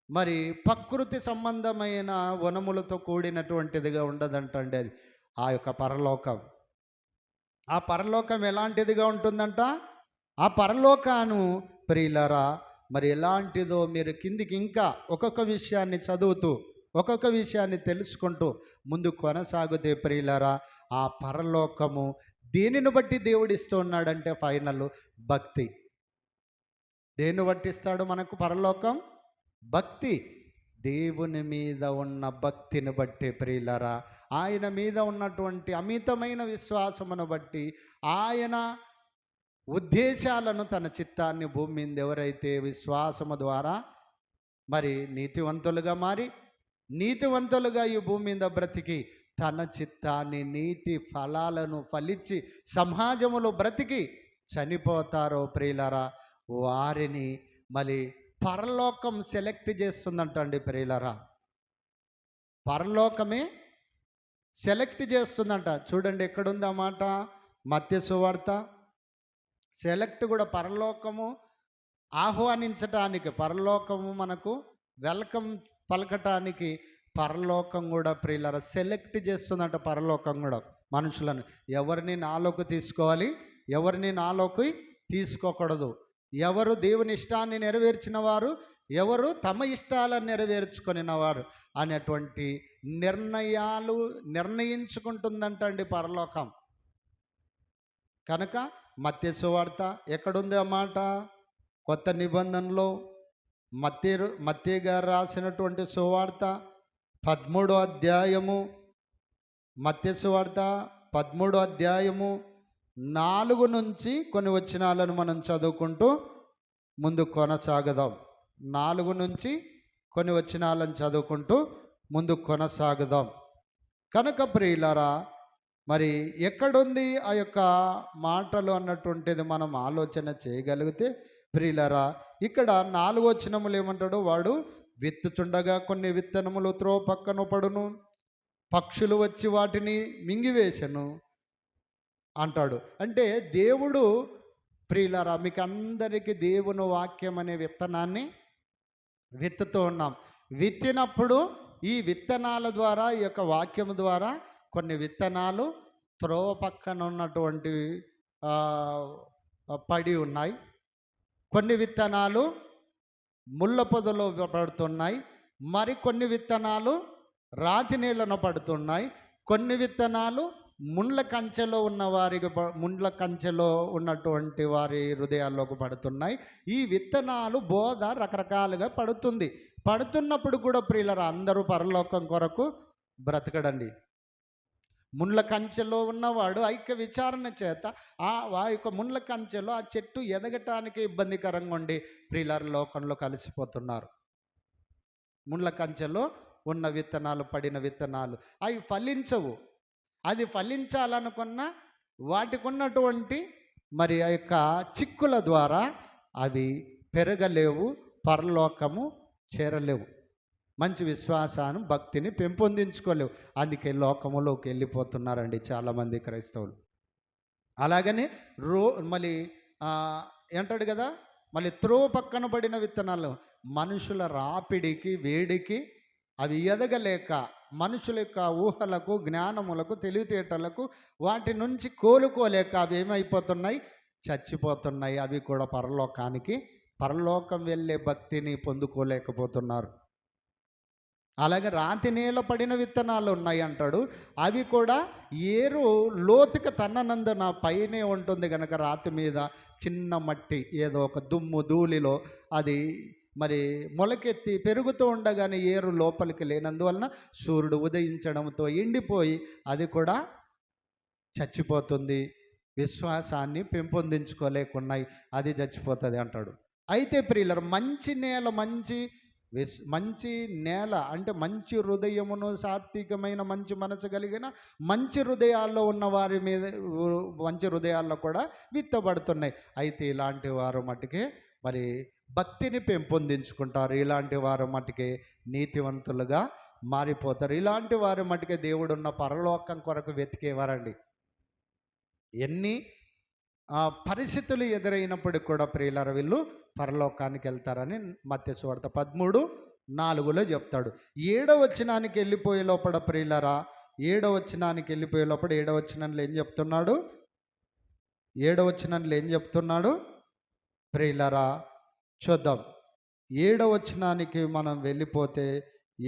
మరి ప్రకృతి సంబంధమైన వనములతో కూడినటువంటిదిగా ఉండదంటండి అది ఆ యొక్క పరలోకం. ఆ పరలోకం ఎలాంటిదిగా ఉంటుందంట? ఆ పరలోకాను ప్రియులారా మరి ఎలాంటిదో మీరు కిందికి ఇంకా ఒక్కొక్క విషయాన్ని చదువుతూ, ఒక్కొక్క విషయాన్ని తెలుసుకుంటూ ముందు కొనసాగితే ప్రియులారా ఆ పరలోకము దేనిని బట్టి దేవుడు ఇస్తూ ఉన్నాడంటే ఫైనల్ భక్తి. దేన్ని బట్టి ఇస్తాడు మనకు పరలోకం? భక్తి. దేవుని మీద ఉన్న భక్తిని బట్టి ప్రియులారా, ఆయన మీద ఉన్నటువంటి అమితమైన విశ్వాసమును బట్టి, ఆయన ఉద్దేశాలను, తన చిత్తాన్ని భూమి మీద ఎవరైతే విశ్వాసము ద్వారా మరి నీతివంతులుగా మారి, నీతివంతులుగా ఈ భూమి మీద బ్రతికి తన చిత్తాన్ని, నీతి ఫలాలను ఫలించి సమాజములో బ్రతికి చనిపోతారో ప్రియులారా, వారిని మరి పరలోకం సెలెక్ట్ చేస్తుందంటండి ప్రియులారా. పరలోకమే సెలెక్ట్ చేస్తుందంట. చూడండి ఎక్కడుంది ఆ మాట? మత్తయి సువార్త. సెలెక్ట్ కూడా పరలోకము ఆహ్వానించటానికి, పరలోకము మనకు వెల్కమ్ పలకటానికి పరలోకం కూడా ప్రియులారా సెలెక్ట్ చేస్తుందంట. పరలోకం కూడా మనుషులను ఎవరిని నాలోకి తీసుకోవాలి, ఎవరిని నాలోకి తీసుకోకూడదు, ఎవరు దేవుని ఇష్టాన్ని నెరవేర్చిన వారు, ఎవరు తమ ఇష్టాలను నెరవేర్చుకున్న వారు అనేటువంటి నిర్ణయించుకుంటుందంట అండి పరలోకం. కనుక మత్తయి సువార్త ఎక్కడుంది ఆ మాట? కొత్త నిబంధనలో మత్తయి గారు రాసినటువంటి సువార్త 13వ అధ్యాయము, మత్తయి సువార్త 13వ అధ్యాయము 4 నుంచి కొన్ని వచనాలను మనం చదువుకుంటూ ముందు కొనసాగుదాం. 4 నుంచి కొన్ని వచనాలను చదువుకుంటూ ముందు కొనసాగుదాం. కనుక ప్రియులారా, మరి ఎక్కడుంది ఆ యొక్క మాటలు అన్నటువంటిది మనం ఆలోచన చేయగలిగితే ప్రియులారా, ఇక్కడ 4వ వచనములు ఏమంటాడు? వాడు విత్తుచుండగా కొన్ని విత్తనములు త్రోవ పక్కన పడును, పక్షులు వచ్చి వాటిని మింగివేశను అంటాడు. అంటే దేవుడు, ప్రియులారా, మీకు అందరికీ దేవుని వాక్యం అనే విత్తనాన్ని విత్తుతూ ఉన్నాం. విత్తినప్పుడు ఈ విత్తనాల ద్వారా, ఈ యొక్క వాక్యం ద్వారా కొన్ని విత్తనాలు త్రోవ పక్కన ఉన్నటువంటి పడి ఉన్నాయి, కొన్ని విత్తనాలు ముళ్ళ పొదలో పడుతున్నాయి, మరి కొన్ని విత్తనాలు రాతి నీళ్ళను పడుతున్నాయి, కొన్ని విత్తనాలు ముండ్ల కంచెలో ఉన్న వారికి, ముండ్ల కంచెలో ఉన్నటువంటి వారి హృదయాల్లోకి పడుతున్నాయి. ఈ విత్తనాలు బోధ రకరకాలుగా పడుతున్నప్పుడు కూడా ప్రియులారా, అందరూ పరలోకం కొరకు బ్రతకడండి. ముండ్ల కంచెలో ఉన్నవాడు ఐక్య విచారణ చేత ఆ యొక్క ముండ్ల కంచెలో ఆ చెట్టు ఎదగటానికి ఇబ్బందికరంగా ఉండి ప్రియులారా లోకంలో కలిసిపోతున్నారు. ముండ్ల కంచెలో ఉన్న విత్తనాలు, పడిన విత్తనాలు అవి ఫలించవు. అది ఫలించాలనుకున్న వాటికి ఉన్నటువంటి మరి ఆ యొక్క చిక్కుల ద్వారా అవి పెరగలేవు, పరలోకము చేరలేవు, మంచి విశ్వాసాన్ని, భక్తిని పెంపొందించుకోలేవు. అందుకే లోకములోకి వెళ్ళిపోతున్నారండి చాలామంది క్రైస్తవులు. అలాగని మళ్ళీ ఏంటాడు కదా, మళ్ళీ త్రోవ పక్కన పడిన విత్తనాలు మనుషుల రాపిడికి, వేడికి అవి ఎదగలేక, మనుషుల యొక్క ఊహలకు, జ్ఞానములకు, తెలివితేటలకు వాటి నుంచి కోలుకోలేక అవి ఏమైపోతున్నాయి? చచ్చిపోతున్నాయి. అవి కూడా పరలోకం వెళ్ళే భక్తిని పొందుకోలేకపోతున్నారు. అలాగే రాతి నేల పడిన విత్తనాలు ఉన్నాయి అంటాడు. అవి కూడా ఏరు లోతుకి తన్ననందున పైనే ఉంటుంది కనుక రాతి మీద చిన్న మట్టి, ఏదో ఒక దుమ్ము ధూళిలో అది మరి మొలకెత్తి పెరుగుతూ ఉండగానే ఏరు లోపలికి లేనందువలన సూర్యుడు ఉదయించడంతో ఎండిపోయి అది కూడా చచ్చిపోతుంది. విశ్వాసాన్ని పెంపొందించుకోలేకున్నాయి, అది చచ్చిపోతుంది అంటాడు. అయితే ప్రియులారా, మంచి నేల అంటే మంచి హృదయమును, సాత్వికమైన మంచి మనసు కలిగిన మంచి హృదయాల్లో ఉన్న వారి మీద, మంచి హృదయాల్లో కూడా విత్తబడుతున్నాయి. అయితే ఇలాంటి వారు మట్టుకే మరి భక్తిని పెంపొందించుకుంటారు. ఇలాంటి వారు మట్టుకే నీతివంతులుగా మారిపోతారు. ఇలాంటి వారు మట్టుకే దేవుడున్న పరలోకం కొరకు వెతికేవారండి. ఎన్ని పరిస్థితులు ఎదురైనప్పటికి కూడా ప్రియులారా వీళ్ళు పరలోకానికి వెళ్తారని మత్తయి సువార్త 13:4 చెప్తాడు. 7వ వచనానికి వెళ్ళిపోయే లోపల ప్రియులారా, 7వ వచనానికి వెళ్ళిపోయే లోపల 7వ వచనంలో ఏం చెప్తున్నాడు? 7వ వచనంలో ఏం చెప్తున్నాడు ప్రియులారా? చూద్దాం. 7వ వచనానికి మనం వెళ్ళిపోతే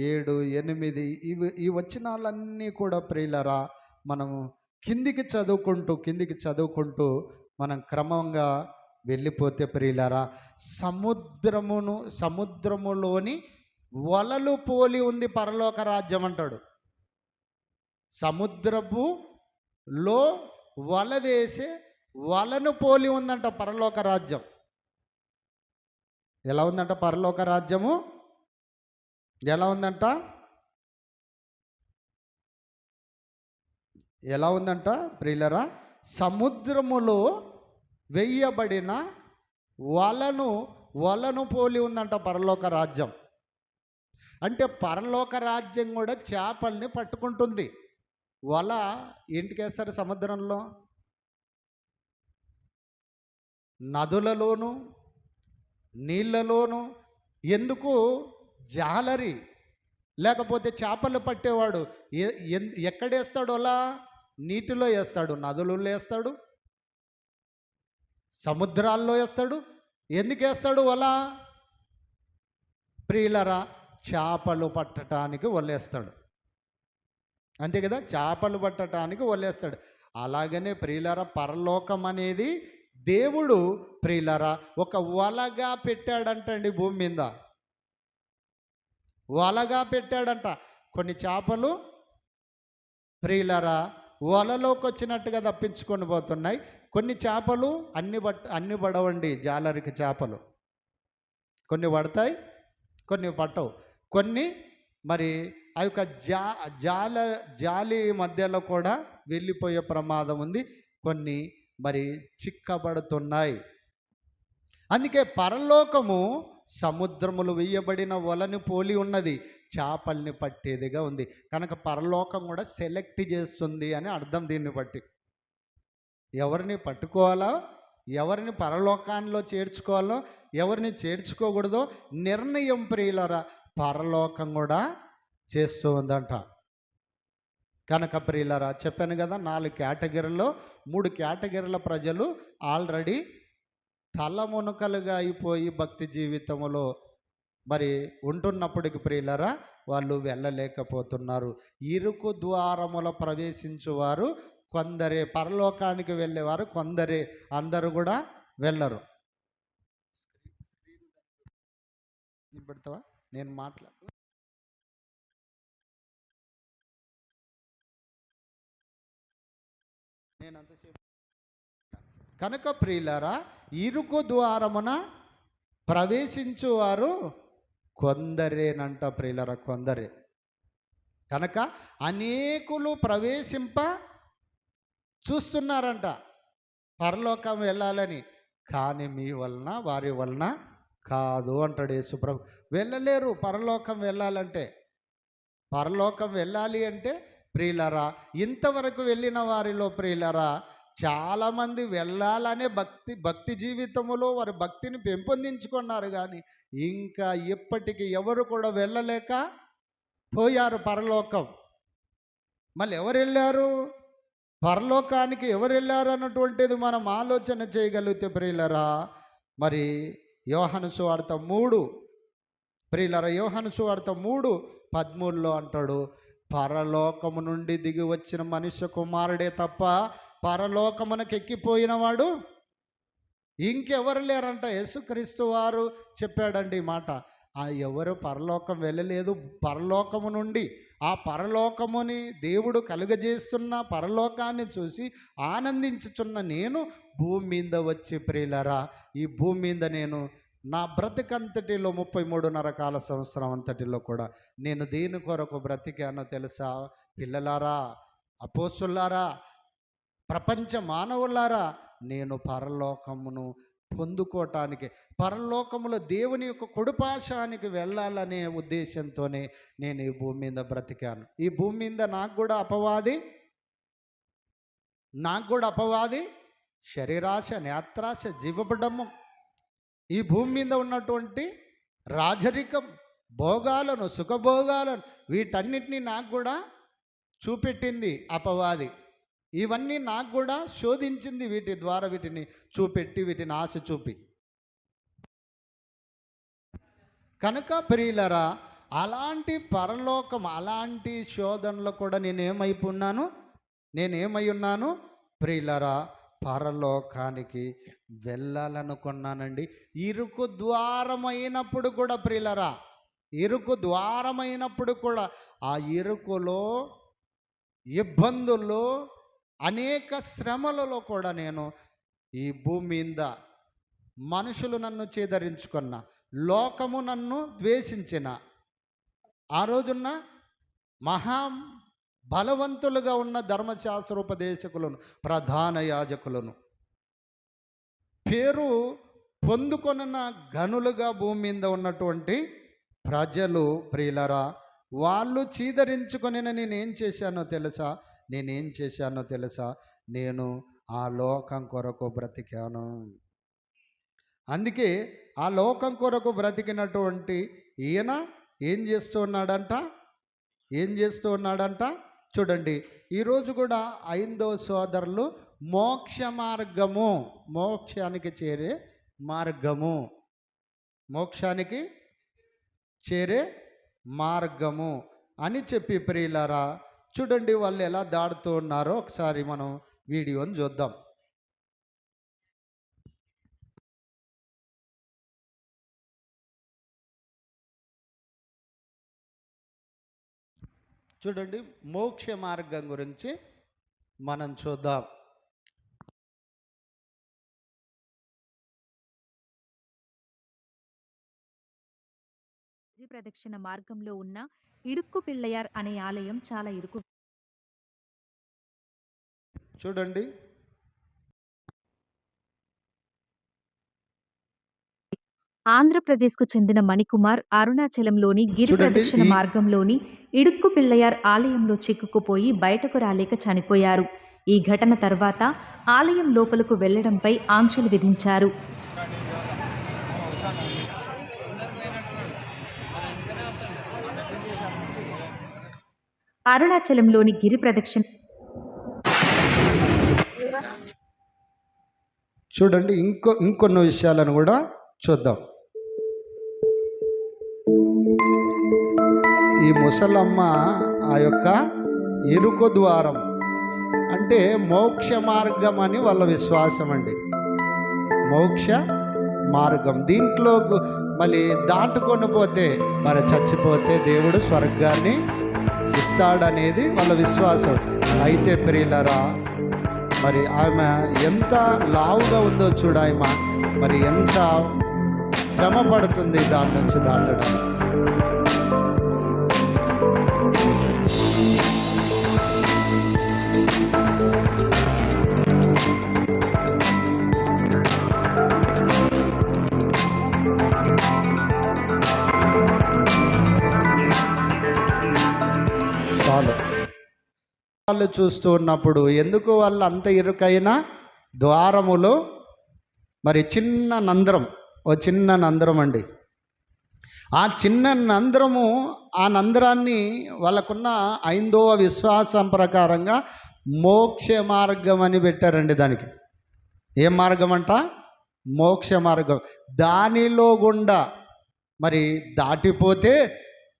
7, 8 ఈ వచనాలన్నీ కూడా ప్రియులారా మనము కిందికి చదువుకుంటూ మనం క్రమంగా వెళ్ళిపోతే ప్రియులారా, సముద్రములోని వలలు పోలి ఉంది పరలోక రాజ్యం అంటాడు. సముద్రపులో వల వేసే వలను పోలి ఉందంట పరలోక రాజ్యం. ఎలా ఉందంట పరలోక రాజ్యము? ఎలా ఉందంట? ఎలా ఉందంట ప్రియులరా? సముద్రములో వెయ్యబడిన వలను పోలి ఉందంట పరలోక రాజ్యం. అంటే పరలోక రాజ్యం కూడా చేపల్ని పట్టుకుంటుంది. వల ఏంటికేస్తారు? సముద్రంలో, నదులలోను, నీళ్ళలోను. ఎందుకు? జాలరి లేకపోతే చేపలు పట్టేవాడు ఎక్కడేస్తాడు? అలా నీటిలో వేస్తాడు, నదులలో వేస్తాడు, సముద్రాల్లో వేస్తాడు. ఎందుకు వేస్తాడు అలా? ప్రియులరా, చేపలు పట్టడానికి వలేస్తాడు. అంతే కదా, చేపలు పట్టడానికి వలేస్తాడు. అలాగనే ప్రియులారా పరలోకం అనేది దేవుడు ప్రియులారా ఒక వలగా పెట్టాడంటండి భూమి మీద. వలగా పెట్టాడంట. కొన్ని చేపలు ప్రియులారా వలలోకి వచ్చినట్టుగా తప్పించుకొని పోతున్నాయి. కొన్ని చేపలు అన్ని పడవండి. జాలరికి చేపలు కొన్ని పడతాయి, కొన్ని పట్టవు. కొన్ని మరి ఆ యొక్క జాలి మధ్యలో కూడా వెళ్ళిపోయే ప్రమాదం ఉంది. కొన్ని మరి చిక్కబడుతున్నాయి. అందుకే పరలోకము సముద్రములు వేయబడిన వలని పోలి ఉన్నది, చేపల్ని పట్టేదిగా ఉంది. కనుక పరలోకం కూడా సెలెక్ట్ చేస్తుంది అని అర్థం. దీన్ని బట్టి ఎవరిని పట్టుకోవాలో, ఎవరిని పరలోకాల్లో చేర్చుకోవాలో, ఎవరిని చేర్చుకోకూడదో నిర్ణయం ప్రియులరా పరలోకం కూడా చేస్తూ ఉందంట. కనుక ప్రియులరా చెప్పాను కదా, 4 కేటగిరీలో 3 కేటగిరీల ప్రజలు ఆల్రెడీ తలమునకలుగా అయిపోయి భక్తి జీవితంలో మరి ఉంటున్నప్పటికి ప్రియులరా వాళ్ళు వెళ్ళలేకపోతున్నారు. ఇరుకు ద్వారముల ప్రవేశించువారు కొందరే, పరలోకానికి వెళ్ళేవారు కొందరే, అందరూ కూడా వెళ్ళరు. పెడతావా నేను మాట్లాడు. కనుక ప్రియులారా ఇరుకు ద్వారమున ప్రవేశించువారు కొందరేనంట ప్రియులారా, కొందరే. కనుక అనేకులు ప్రవేశింప చూస్తున్నారంట పరలోకం వెళ్ళాలని, కానీ మీ వలన వారి వలన కాదు అంటాడు యేసుప్రభు. వెళ్ళలేరు పరలోకం వెళ్ళాలంటే. పరలోకం వెళ్ళాలి అంటే ప్రియులరా ఇంతవరకు వెళ్ళిన వారిలో ప్రియులరా చాలామంది వెళ్ళాలనే భక్తి జీవితంలో వారి భక్తిని పెంపొందించుకున్నారు, కానీ ఇంకా ఇప్పటికీ ఎవరు కూడా వెళ్ళలేక పోయారు పరలోకం. మళ్ళీ ఎవరు వెళ్ళారు పరలోకానికి, ఎవరు వెళ్ళారు అన్నటువంటిది మనం ఆలోచన చేయగలిగితే ప్రియులరా మరి యోహాను సువార్త 3 ప్రియులరా యోహాను సువార్త 3:13 అంటాడు, పరలోకము నుండి దిగి వచ్చిన మనుష్య కుమారుడే తప్ప పరలోకమునకు ఎక్కిపోయిన వాడు ఇంకెవరు లేరంట. యేసుక్రీస్తు వారు చెప్పాడండి ఈ మాట. ఆ ఎవరు పరలోకం వెళ్ళలేదు. పరలోకము నుండి ఆ పరలోకముని దేవుడు కలుగజేస్తున్న పరలోకాన్ని చూసి ఆనందించుచున్న నేను భూమి మీద వచ్చి ప్రియులరా ఈ భూమి మీద నేను నా బ్రతికంతటిలో 33.5 కాల సంవత్సరం అంతటిలో కూడా నేను దేని కొరకు బ్రతికానో తెలుసా పిల్లలారా, అపోస్తులారా, ప్రపంచ మానవులారా? నేను పరలోకమును పొందుకోవటానికి, పరలోకములో దేవుని యొక్క కుడిపాశానికి వెళ్ళాలనే ఉద్దేశంతోనే నేను ఈ భూమి మీద బ్రతికాను. ఈ భూమి మీద నాకు కూడా అపవాది శరీరాశ, నేత్రాశ, జీవబడము, ఈ భూమి మీద ఉన్నటువంటి రాజరికం, భోగాలను, సుఖభోగాలను వీటన్నిటినీ నాకు కూడా చూపెట్టింది అపవాది. ఇవన్నీ నాకు కూడా శోధించింది, వీటి ద్వారా వీటిని చూపెట్టి వీటిని ఆశ చూపి. కనుక ప్రియులరా అలాంటి పరలోకం, అలాంటి శోధనలో కూడా నేనేమై ఉన్నాను ప్రియులరా పరలోకానికి వెళ్ళాలనుకున్నానండి. ఇరుకు ద్వారమైనప్పుడు కూడా ప్రియులరా, ఇరుకు ద్వారమైనప్పుడు కూడా ఆ ఇరుకులో, ఇబ్బందుల్లో, అనేక శ్రమలలో కూడా నేను ఈ భూమి మీద మనుషులు నన్ను చేదరించుకున్న, లోకము నన్ను ద్వేషించిన, ఆ రోజున్న మహా బలవంతులుగా ఉన్న ధర్మశాస్త్రోపదేశకులను, ప్రధాన యాజకులను, పేరు పొందుకొన్న గనులుగా భూమి మీద ఉన్నటువంటి ప్రజలు ప్రియులరా వాళ్ళు చీదరించుకొని నేనేం చేశానో తెలుసా? నేను ఆ లోకం కొరకు బ్రతికాను. అందుకే ఆ లోకం కొరకు బ్రతికినటువంటి ఈయన ఏం చేస్తూ ఉన్నాడంట చూడండి. ఈరోజు కూడా 5వ సోదరులు మోక్షానికి చేరే మార్గము అని చెప్పి ప్రియులారా చూడండి వాళ్ళు ఎలా దాడుతూ ఉన్నారో ఒకసారి మనం వీడియోని చూద్దాం. చూడండి, మోక్ష మార్గం గురించి మనం చూద్దాం. గిరి ప్రదక్షిణ మార్గంలో ఉన్న ఇడుక్కు పిళ్ళయార్ అనే ఆలయం చాలా ఇరుకు. చూడండి, ఆంధ్రప్రదేశ్కు చెందిన మణికుమార్ అరుణాచలంలోని గిరి చూడండి, ప్రదక్షిణ మార్గంలోని ఇడుక్కు పిళ్ళయార్ ఆలయంలో చిక్కుకుపోయి బయటకు రాలేక చనిపోయారు. ఈ ఘటన తర్వాత ఆలయం లోపలకు వెళ్లడంపై ఆంక్షలు విధించారు. అరుణాచలంలోని గిరి ప్రదక్షిణ చూడండి, ఇంకొన్ని విషయాలను కూడా చూద్దాం. ఈ ముసలమ్మ ఆ యొక్క ఇరుకు ద్వారం అంటే మోక్ష మార్గం అని వాళ్ళ విశ్వాసం అండి. మోక్ష మార్గం, దీంట్లో మళ్ళీ దాటుకొని పోతే మరి చచ్చిపోతే దేవుడు స్వర్గాన్ని ఇస్తాడనేది వాళ్ళ విశ్వాసం. అయితే ప్రియులరా, మరి ఆమె ఎంత లావుగా ఉందో చూడ, ఆమె మరి ఎంత శ్రమ పడుతుంది దాని నుంచి దాటడం. వాళ్ళు చూస్తూ ఉన్నప్పుడు ఎందుకు వాళ్ళు అంత ఇరుకైన ద్వారములో మరి చిన్న నందరం, ఓ చిన్న నందరం అండి. ఆ చిన్న నందరము, ఆ నందరాన్ని వాళ్ళకున్న ఐందవ విశ్వాసం ప్రకారంగా మోక్ష మార్గం అని పెట్టారండి. దానికి ఏం మార్గం అంట? మోక్ష మార్గం. దానిలో గుండా మరి దాటిపోతే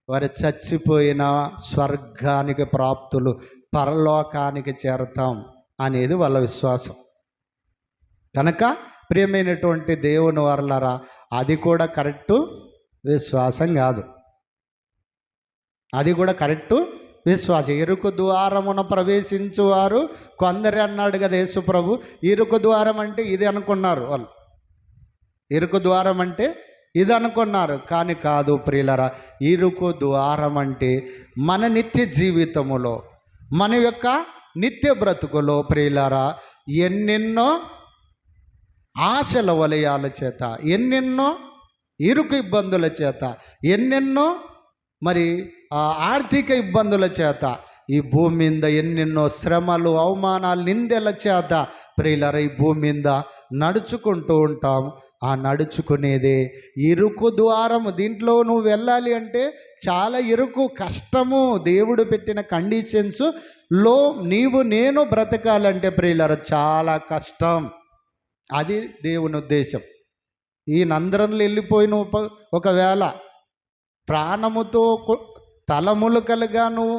వారు చచ్చిపోయిన స్వర్గానికి ప్రాప్తులు, పరలోకానికి చేరతాం అనేది వాళ్ళ విశ్వాసం. కనుక ప్రియమైనటువంటి దేవుని వారలారా, అది కూడా కరెక్టు విశ్వాసం కాదు. అది కూడా కరెక్టు విశ్వాసం. ఇరుకు ద్వారమున ప్రవేశించువారు కొందరు అన్నాడు కదా యేసు ప్రభు. ఇరుకు ద్వారం అంటే ఇది అనుకున్నారు వాళ్ళు. ఇరుకు ద్వారం అంటే ఇది అనుకున్నారు, కానీ కాదు ప్రియులరా. ఇరుకు ద్వారం అంటే మన నిత్య జీవితములో, మన యొక్క నిత్య బ్రతుకులో ప్రియులరా, ఎన్నెన్నో ఆశల వలయాల చేత, ఎన్నెన్నో ఇరుకు ఇబ్బందుల చేత, ఎన్నెన్నో మరి ఆర్థిక ఇబ్బందుల చేత, ఈ భూమి మీద ఎన్నెన్నో శ్రమలు, అవమానాలు, నిందెల చేత ప్రియులరా ఈ భూమి మీద నడుచుకుంటూ ఉంటాం. ఆ నడుచుకునేదే ఇరుకు ద్వారము. దీంట్లో నువ్వు వెళ్ళాలి అంటే చాలా ఇరుకు, కష్టము. దేవుడు పెట్టిన కండిషన్స్లో నేను బ్రతకాలంటే ప్రియులరా చాలా కష్టం. అది దేవుని ఉద్దేశం. ఈ నందరంలో వెళ్ళిపోయిన ఒకవేళ ప్రాణముతో తలములుకలుగా నువ్వు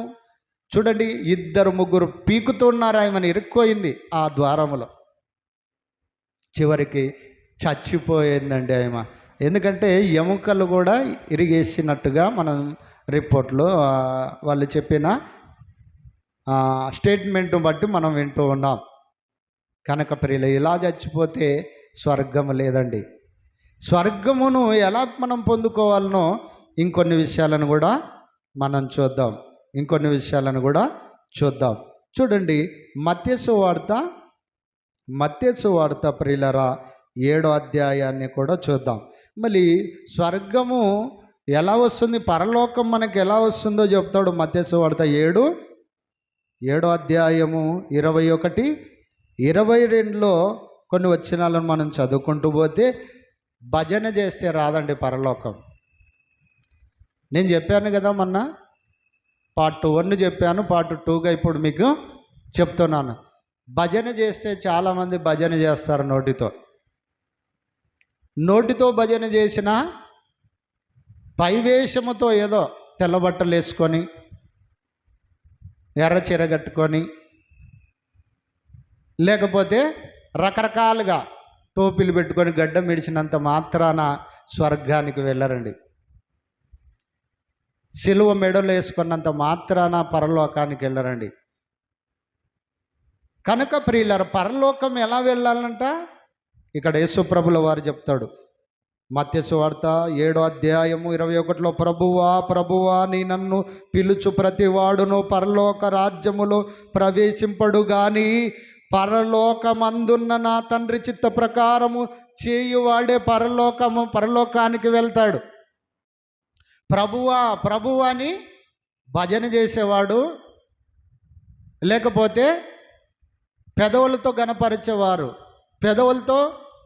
చూడండి, 2-3 పీకుతున్నారు. ఆమెను ఇరుక్కోయింది ఆ ద్వారములో, చివరికి చచ్చిపోయిందండి ఆమె. ఎందుకంటే ఎముకలు కూడా ఇరిగేసినట్టుగా మనం రిపోర్ట్లో వాళ్ళు చెప్పిన స్టేట్మెంట్ను బట్టి మనం వింటూ ఉన్నాం. కనుక ప్రియులు, ఇలా చచ్చిపోతే స్వర్గము లేదండి. స్వర్గమును ఎలా మనం పొందుకోవాలనో ఇంకొన్ని విషయాలను కూడా మనం చూద్దాం. చూడండి, మత్తయి వార్త ప్రియులరా 7వ అధ్యాయాన్ని కూడా చూద్దాం. మళ్ళీ స్వర్గము ఎలా వస్తుంది, పరలోకం మనకి ఎలా వస్తుందో చెప్తాడు. మత్తయి వార్త 7వ అధ్యాయము 21, 22లో కొన్ని వచనాలను మనం చదువుకుంటూ పోతే, భజన చేస్తే రాదండి పరలోకం. నేను చెప్పాను కదా మొన్న, పార్ట్ 1 చెప్పాను, పార్ట్ 2గా ఇప్పుడు మీకు చెప్తున్నాను. భజన చేస్తే చాలామంది భజన చేస్తారు నోటితో భజన చేసిన, పైవేషముతో ఏదో తెల్లబట్టలు వేసుకొని, ఎర్ర చీర కట్టుకొని, లేకపోతే రకరకాలుగా టోపీలు పెట్టుకొని గడ్డం మిడిచినంత మాత్రాన స్వర్గానికి వెళ్ళరండి. సిలువ మెడలు వేసుకున్నంత మాత్రాన పరలోకానికి వెళ్ళరండి. కనుక ప్రియులారా, పరలోకం ఎలా వెళ్ళాలంట ఇక్కడ యేసుప్రభుల వారు చెప్తాడు. మత్తయి సువార్త 7వ అధ్యాయము 21లో, ప్రభువా ప్రభువా నీ నన్ను పిలుచు ప్రతి వాడును పరలోక రాజ్యములో ప్రవేశింపడు గాని పరలోకమందున్న నా తండ్రి చిత్త ప్రకారము చేయువాడే పరలోకానికి వెళ్తాడు. ప్రభువా ప్రభువా అని భజన చేసేవాడు, లేకపోతే పెదవులతో గణపరిచేవారు, పెదవులతో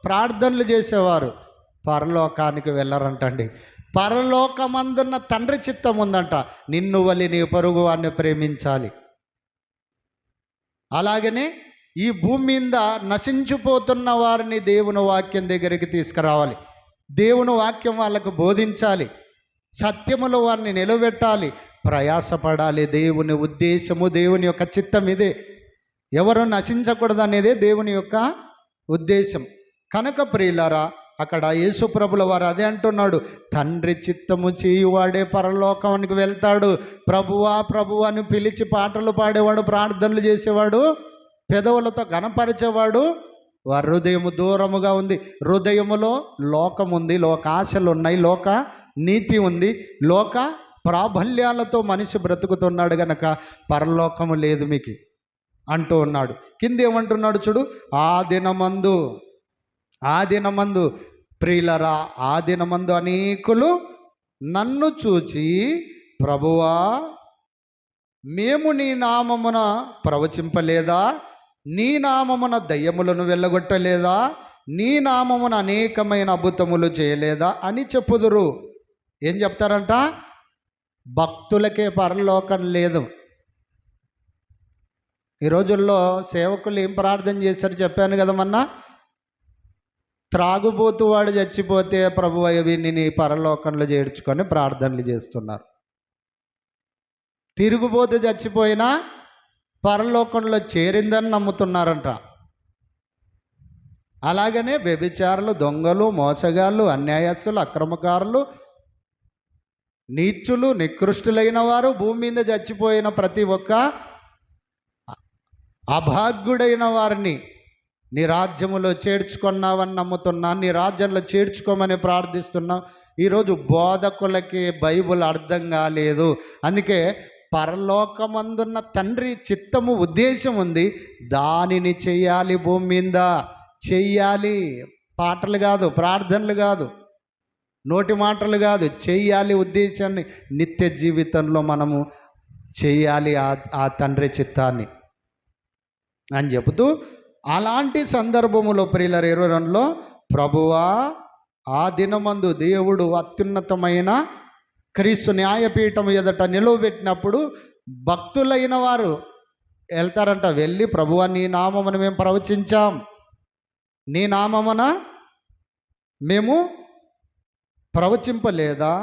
ప్రార్థనలు చేసేవారు పరలోకానికి వెళ్ళరంటండి. పరలోకమందున్న తండ్రి చిత్తం ఉందంట, నిన్ను వలి నీ పొరుగు వాడిని ప్రేమించాలి. అలాగనే ఈ భూమి మీద నశించిపోతున్న వారిని దేవుని వాక్యం దగ్గరికి తీసుకురావాలి. దేవుని వాక్యం వాళ్ళకు బోధించాలి. సత్యములో వారిని నిలబెట్టాలి. ప్రయాసపడాలి. దేవుని ఉద్దేశము, దేవుని యొక్క చిత్తం ఇదే. ఎవరు నశించకూడదు అనేదే దేవుని యొక్క ఉద్దేశం. కనుక ప్రియులారా, అక్కడ యేసుప్రభుల వారు అదే అంటున్నాడు, తండ్రి చిత్తము చేయువాడే పరలోకానికి వెళ్తాడు. ప్రభువా ప్రభువా అని పిలిచి పాటలు పాడేవాడు, ప్రార్థనలు చేసేవాడు, పెదవులతో గణపరిచేవాడు వారి హృదయము దూరముగా ఉంది. హృదయములో లోకం ఉంది, లోక ఆశలు ఉన్నాయి, లోక నీతి ఉంది, లోక ప్రాబల్యాలతో మనిషి బ్రతుకుతున్నాడు. గనక పరలోకము లేదు మీకు అంటూ ఉన్నాడు. కింద ఏమంటున్నాడు చూడు, ఆ దినమందు ప్రియులరా, ఆ దినమందు అనేకులు నన్ను చూచి, ప్రభువా మేము నీ నామమున ప్రవచింపలేదా, నీ నామమున దయ్యములను వెళ్ళగొట్టలేదా, నీ నామమున అనేకమైన అద్భుతములు చేయలేదా అని చెప్పుదురు. ఏం చెప్తారంట? భక్తులకే పరలోకం లేదు. ఈ రోజుల్లో సేవకులు ఏం ప్రార్థన చేశారు చెప్పాను కదా మొన్న, త్రాగుబోతు వాడు చచ్చిపోతే ప్రభువా వీడిని నీ పరలోకంలో చేర్చుకొని ప్రార్థనలు చేస్తున్నారు. తిరుగుబోతు చచ్చిపోయినా పరలోకంలో చేరిందని నమ్ముతున్నారంట. అలాగనే వ్యభిచారులు, దొంగలు, మోసగాళ్ళు, అన్యాయస్తులు, అక్రమకారులు, నీచులు, నికృష్టులైన వారు, భూమి మీద చచ్చిపోయిన ప్రతి ఒక్క అభాగ్యుడైన వారిని నీ రాజ్యములో చేర్చుకున్నావని నమ్ముతున్నా, నీ రాజ్యంలో చేర్చుకోమని ప్రార్థిస్తున్నావు. ఈరోజు బోధకులకి బైబుల్ అర్థం కాలేదు. అందుకే పరలోకమందున్న తండ్రి చిత్తము, ఉద్దేశం ఉంది, దానిని చెయ్యాలి, భూమి మీద చెయ్యాలి. పాటలు కాదు, ప్రార్థనలు కాదు, నోటి మాటలు కాదు, చెయ్యాలి. ఉద్దేశాన్ని నిత్య జీవితంలో మనము చెయ్యాలి ఆ తండ్రి చిత్తాన్ని అని చెబుతూ, అలాంటి సందర్భములో ప్రియుల 22లో, ప్రభువా ఆ దినమందు దేవుడు అత్యున్నతమైన క్రీస్తు న్యాయపీఠం ఎదుట నిలువబెట్టినప్పుడు భక్తులైన వారు వెళ్తారంట. వెళ్ళి, ప్రభువా నీ నామమున మేము ప్రవచించాం, నీ నామమున మేము ప్రవచింపలేదా,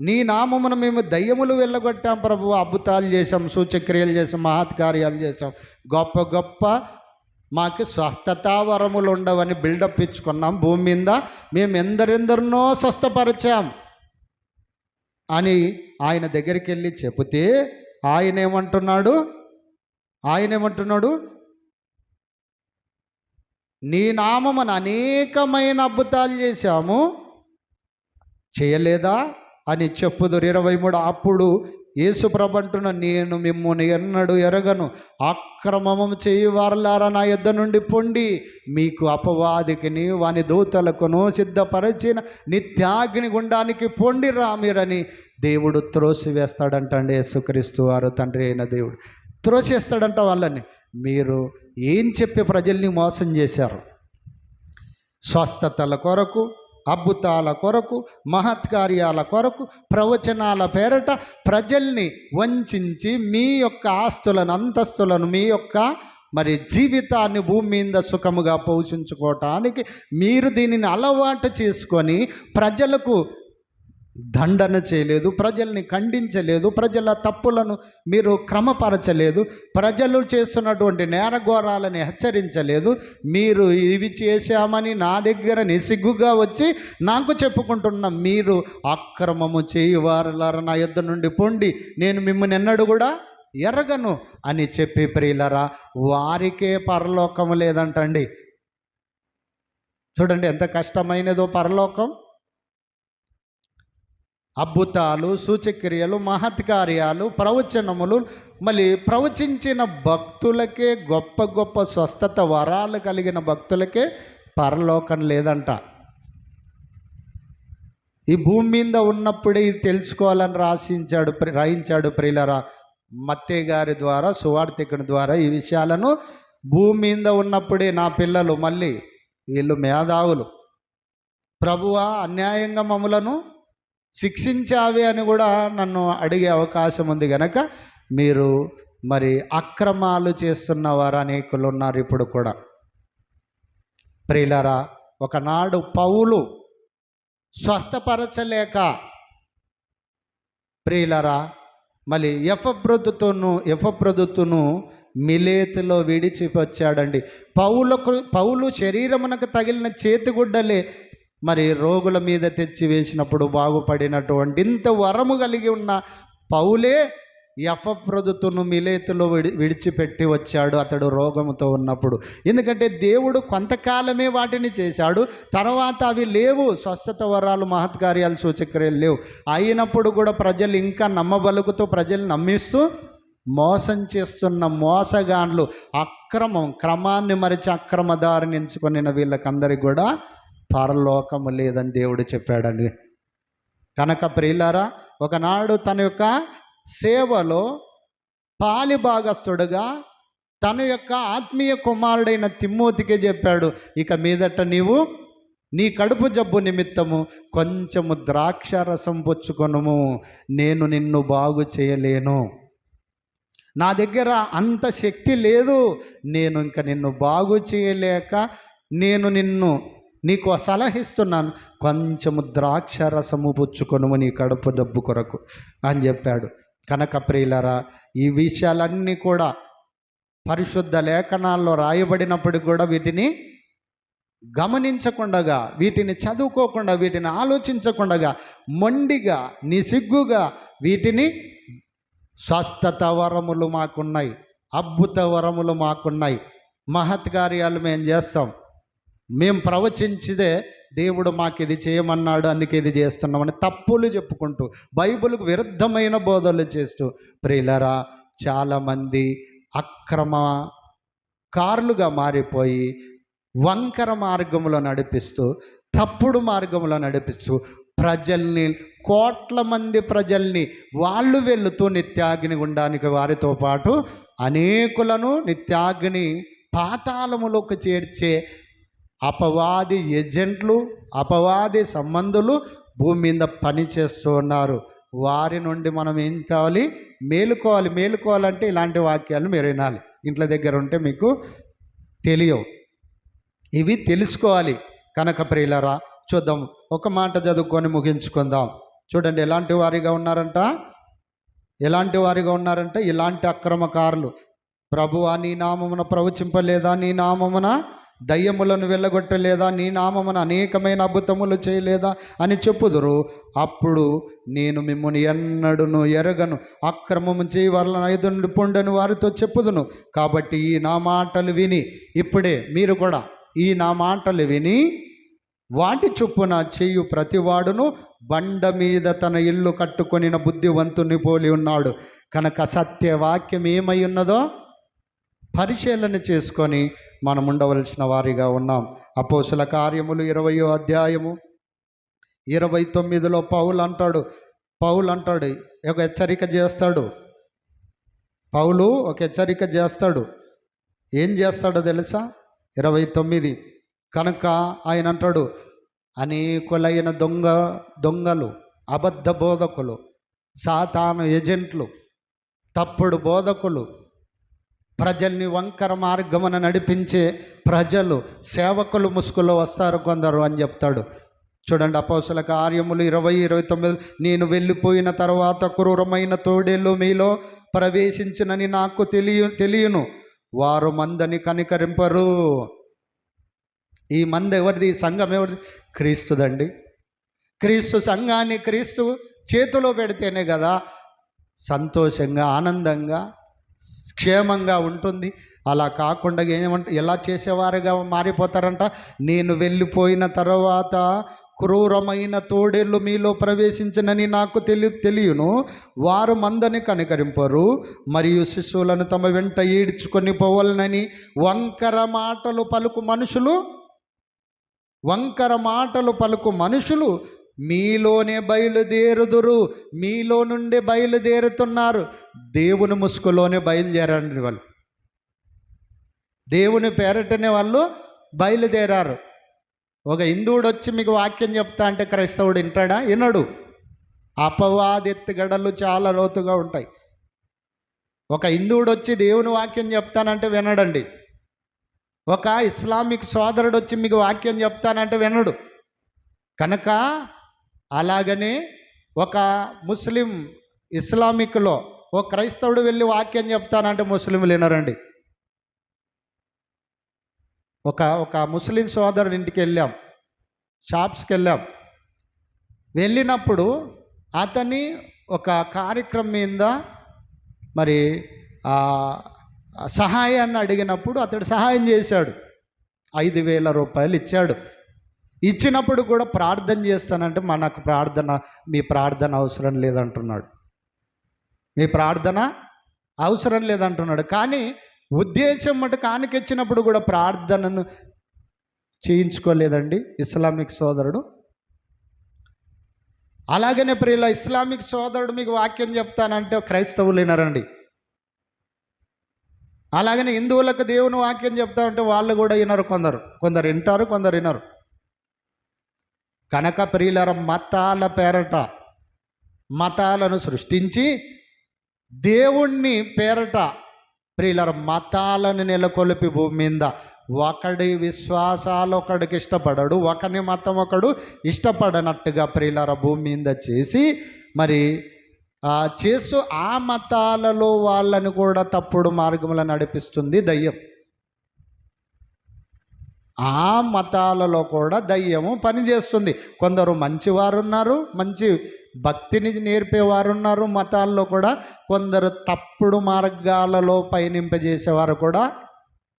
నీ నామమున మేము దయ్యములు వెళ్ళగొట్టాం ప్రభువా, అద్భుతాలు చేసాం, సూచక్రియలు చేసాం, మహత్కార్యాలు చేసాం, గొప్ప గొప్ప మాకు స్వస్థతా వరములు ఉండవని బిల్డప్ ఇచ్చుకున్నాం, భూమి మీద మేము ఎందరెందరినో స్వస్థపరిచాం అని ఆయన దగ్గరికి వెళ్ళి చెబితే ఆయన ఏమంటున్నాడు, నీ నామమున అనేకమైన అద్భుతాలు చేశాము, చేయలేదా అని చెప్పుదురు. 23 అప్పుడు యేసుప్రభు అంటున్న, నేను మిమ్మును ఎన్నడూ ఎరగను, అక్రమము చేయువారులారా నా యొద్ద నుండి పొండి, మీకు అపవాదికిని వాని దూతలకును సిద్ధపరిచిన నిత్యాగ్ని గుండానికి పొండిరా మీరని దేవుడు త్రోసివేస్తాడంటండి. యేసుక్రీస్తు వారు తండ్రి అయిన దేవుడు త్రోసివేస్తాడంట వాళ్ళని. మీరు ఏం చెప్పి ప్రజల్ని మోసం చేశారు? స్వస్థతల కొరకు, అద్భుతాల కొరకు, మహత్కార్యాల కొరకు, ప్రవచనాల పేరట ప్రజల్ని వంచించి మీ యొక్క ఆస్తులను, అంతస్తులను, మీ యొక్క జీవితాన్ని భూమి మీద సుఖముగా పోషించుకోవటానికి మీరు దీనిని అలవాటు చేసుకొని ప్రజలకు దండన చేయలేదు, ప్రజల్ని ఖండించలేదు, ప్రజల తప్పులను మీరు క్రమపరచలేదు, ప్రజలు చేస్తున్నటువంటి నేరఘోరాలను హెచ్చరించలేదు. మీరు ఇవి చేశామని నా దగ్గర నిసిగ్గుగా వచ్చి నాకు చెప్పుకుంటున్న మీరు అక్రమము చేయువారులారా నా యొద్ద నుండి పొండి, నేను మిమ్మల్ని ఎన్నడూ కూడా ఎరగను అని చెప్పి ప్రియులరా వారికే పరలోకము లేదంటండి. చూడండి ఎంత కష్టమైనదో పరలోకం. అద్భుతాలు, సూచక్రియలు, మహత్కార్యాలు, ప్రవచనములు, మళ్ళీ ప్రవచించిన భక్తులకే, గొప్ప గొప్ప స్వస్థత వరాలు కలిగిన భక్తులకే పరలోకం లేదంట. ఈ భూమి మీద ఉన్నప్పుడే ఇది తెలుసుకోవాలని రాయించాడు ప్రియులరా మత్తయి గారి ద్వారా, సువార్తికుని ద్వారా ఈ విషయాలను. భూమి మీద ఉన్నప్పుడే నా పిల్లలు, మళ్ళీ వీళ్ళు మేధావులు, ప్రభువా అన్యాయంగా మమ్ములను శిక్షించావి అని కూడా నన్ను అడిగే అవకాశం ఉంది కనుక మీరు మరి అక్రమాలు చేస్తున్న వారు అనేకులు ఉన్నారు ఇప్పుడు కూడా. ప్రియులారా ఒకనాడు పౌలు స్వస్థపరచలేక ప్రియులారా మళ్ళీ ఎఫ్రొదుతును మిలేతులో విడిచిపొచ్చాడండి. పౌలు శరీరమునకు తగిలిన చేతిగుడ్డలే మరి రోగుల మీద తెచ్చి వేసినప్పుడు బాగుపడినటువంటి ఇంత వరము కలిగి ఉన్న పౌలే ఎఫ్రొదుతును మిలేతులో విడిచిపెట్టి వచ్చాడు అతడు రోగముతో ఉన్నప్పుడు. ఎందుకంటే దేవుడు కొంతకాలమే వాటిని చేశాడు, తర్వాత అవి లేవు. స్వస్థత వరాలు, మహత్కార్యాలు, సూచక్రియలు లేవు. అయినప్పుడు కూడా ప్రజలు ఇంకా నమ్మబలుకుతూ ప్రజలు నమ్మిస్తూ మోసం చేస్తున్న మోసగాండ్లు, క్రమాన్ని మరిచి అక్రమదారిని ఎంచుకున్న వీళ్ళకందరికీ కూడా పరలోకము లేదని దేవుడు చెప్పాడండి. కనుక ప్రియులారా ఒకనాడు తన యొక్క సేవలో పాలిభాగస్తుడుగా తన యొక్క ఆత్మీయ కుమారుడైన తిమ్మోతికే చెప్పాడు, ఇక మీదట నీవు నీ కడుపు జబ్బు నిమిత్తము కొంచెము ద్రాక్ష రసం పుచ్చుకొనుము, నేను నిన్ను బాగు చేయలేను, నా దగ్గర అంత శక్తి లేదు, నేను ఇంక నిన్ను బాగు చేయలేక నేను నీకు సలహిస్తున్నాను, కొంచెము ద్రాక్ష రసము పుచ్చుకొనుము నీ కడుపు జబ్బు కొరకు అని చెప్పాడు. కనుక ప్రియులరా ఈ విషయాలన్నీ కూడా పరిశుద్ధ లేఖనాల్లో రాయబడినప్పుడు కూడా వీటిని గమనించకుండగా, వీటిని చదువుకోకుండా, వీటిని ఆలోచించకుండగా, మొండిగా నిసిగ్గుగా వీటిని స్వస్థత వరములు మాకున్నాయి, అద్భుత వరములు మాకున్నాయి, మహత్కార్యాలు మేము చేస్తాం, మేము ప్రవచించిదే దేవుడు మాకు ఇది చేయమన్నాడు అందుకే ఇది చేస్తున్నామని తప్పులు చెప్పుకుంటూ బైబిల్కు విరుద్ధమైన బోధలు చేస్తూ ప్రియులరా చాలామంది అక్రమకారులుగా మారిపోయి వంకర మార్గంలో నడిపిస్తూ, తప్పుడు మార్గంలో నడిపిస్తూ ప్రజల్ని, కోట్ల మంది ప్రజల్ని వాళ్ళు వెళుతూ నిత్యాగ్ని గుండానికి వారితో పాటు అనేకులను నిత్యాగ్ని పాతాళములోకి చేర్చే అపవాది ఏజెంట్లు, అపవాది సంబంధులు భూమి మీద పనిచేస్తూ ఉన్నారు. వారి నుండి మనం ఏం కావాలి? మేలుకోవాలంటే ఇలాంటి వాక్యాలు మీరు వినాలి. ఇంట్లో దగ్గర ఉంటే మీకు తెలియవు, ఇవి తెలుసుకోవాలి. కనుక ప్రియులరా చూద్దాం, ఒక మాట చదువుకొని ముగించుకుందాం. చూడండి ఎలాంటి వారిగా ఉన్నారంట ఇలాంటి అక్రమకారులు. ప్రభువా నీ నామమున ప్రవచింపలేదా, నీ నామమున దయ్యములను వెళ్ళగొట్టలేదా, నీ నామమున అనేకమైన అద్భుతములు చేయలేదా అని చెప్పుదురు. అప్పుడు నేను మిమ్మల్ని ఎన్నడూను ఎరగను, అక్రమము చేయి వలన ఐదుండి పొండని వారితో చెప్పుదును. కాబట్టి ఈ నా మాటలు విని, ఇప్పుడే మీరు కూడా ఈ నా మాటలు విని వాటి చొప్పున చేయు ప్రతివాడును బండ మీద తన ఇల్లు కట్టుకొనిన బుద్ధివంతుని పోలి ఉన్నాడు. కనుక సత్యవాక్యం ఏమై ఉన్నదో పరిశీలన చేసుకొని మనం ఉండవలసిన వారిగా ఉన్నాం. అపోస్తుల కార్యములు 20వ అధ్యాయము 29లో పౌలు అంటాడు ఒక హెచ్చరిక చేస్తాడు. పౌలు ఒక హెచ్చరిక చేస్తాడు. ఏం చేస్తాడో తెలుసా? 29 కనుక ఆయన అంటాడు, అనేకులైన దొంగలు, అబద్ధ బోధకులు, సాతాను ఏజెంట్లు, తప్పుడు బోధకులు, ప్రజల్ని వంకర మార్గమున నడిపించే ప్రజలు, సేవకులు ముసుగులో వస్తారు కొందరు అని చెప్తాడు. చూడండి, అపోస్తల కార్యములు 20:29, నేను వెళ్ళిపోయిన తర్వాత క్రూరమైన తోడేళ్ళు మీలో ప్రవేశించినని నాకు తెలియను, వారు మందని కనికరింపరు. ఈ మంద ఎవరిది? సంఘం ఎవరిది? క్రీస్తుదండి. క్రీస్తు సంఘాన్ని క్రీస్తు చేతిలో పెడితేనే కదా సంతోషంగా, ఆనందంగా, క్షేమంగా ఉంటుంది. అలా కాకుండా ఎలా చేసేవారుగా మారిపోతారంట? నేను వెళ్ళిపోయిన తర్వాత క్రూరమైన తోడేళ్ళు మీలో ప్రవేశించనని నాకు తెలియను, వారు మందని కనికరింపరు, మరియు శిశువులను తమ వెంట ఈడ్చుకొని పోవాలనని వంకర మాటలు పలుకు మనుషులు మీలోనే బయలుదేరుదురు. మీలో నుండి బయలుదేరుతున్నారు. దేవుని ముసుగులోనే బయలుదేరండి వాళ్ళు. దేవుని పేరటనే వాళ్ళు బయలుదేరారు. ఒక హిందువుడు వచ్చి మీకు వాక్యం చెప్తా అంటే క్రైస్తవుడు వింటాడా? వినడు. అపవాదెత్తుగడలు చాలా లోతుగా ఉంటాయి. ఒక హిందువుడు వచ్చి దేవుని వాక్యం చెప్తానంటే వినడండి. ఒక ఇస్లామిక్ సోదరుడు వచ్చి మీకు వాక్యం చెప్తానంటే వినడు. కనుక అలాగనే ఒక ముస్లిం ఇస్లామిక్లో ఓ క్రైస్తవుడు వెళ్ళి వాక్యం చెప్తానంటే ముస్లింలు వినరండి. ఒక ముస్లిం సోదరుడి ఇంటికి వెళ్ళాం, షాప్స్కి వెళ్ళాం. వెళ్ళినప్పుడు అతని ఒక కార్యక్రమం మీద మరి సహాయాన్ని అడిగినప్పుడు అతడు సహాయం చేశాడు. 5,000 రూపాయలు ఇచ్చాడు. ఇచ్చినప్పుడు కూడా ప్రార్థన చేస్తానంటే మనకు మీ ప్రార్థన అవసరం లేదంటున్నాడు. మీ ప్రార్థన అవసరం లేదంటున్నాడు. కానీ ఉద్దేశం మటు కానికిచ్చినప్పుడు కూడా ప్రార్థనను చేయించుకోలేదండి ఇస్లామిక్ సోదరుడు. అలాగనే ప్రియుల ఇస్లామిక్ సోదరుడు మీకు వాక్యం చెప్తానంటే క్రైస్తవులు వినరండి. అలాగనే హిందువులకు దేవుని వాక్యం చెప్తామంటే వాళ్ళు కూడా వినరు. కొందరు వింటారు, కొందరు వినరు. కనుక ప్రియులర మతాల పేరట మతాలను సృష్టించి దేవుణ్ణి పేరట ప్రియులర మతాలను నెలకొల్పి భూమి మీద ఒకడి విశ్వాసాలు ఒకడికి ఇష్టపడడు, ఒకని మతం ఒకడు ఇష్టపడనట్టుగా ప్రియులర భూమి మీద చేసి మరి చేస్తూ ఆ మతాలలో వాళ్ళని కూడా తప్పుడు మార్గంలో నడిపిస్తుంది దయ్యం. ఆ మతాలలో కూడా దయ్యము పనిచేస్తుంది. కొందరు మంచివారు ఉన్నారు, మంచి భక్తిని నేర్పేవారు ఉన్నారు. మతాల్లో కూడా కొందరు తప్పుడు మార్గాలలో పయనింపజేసేవారు కూడా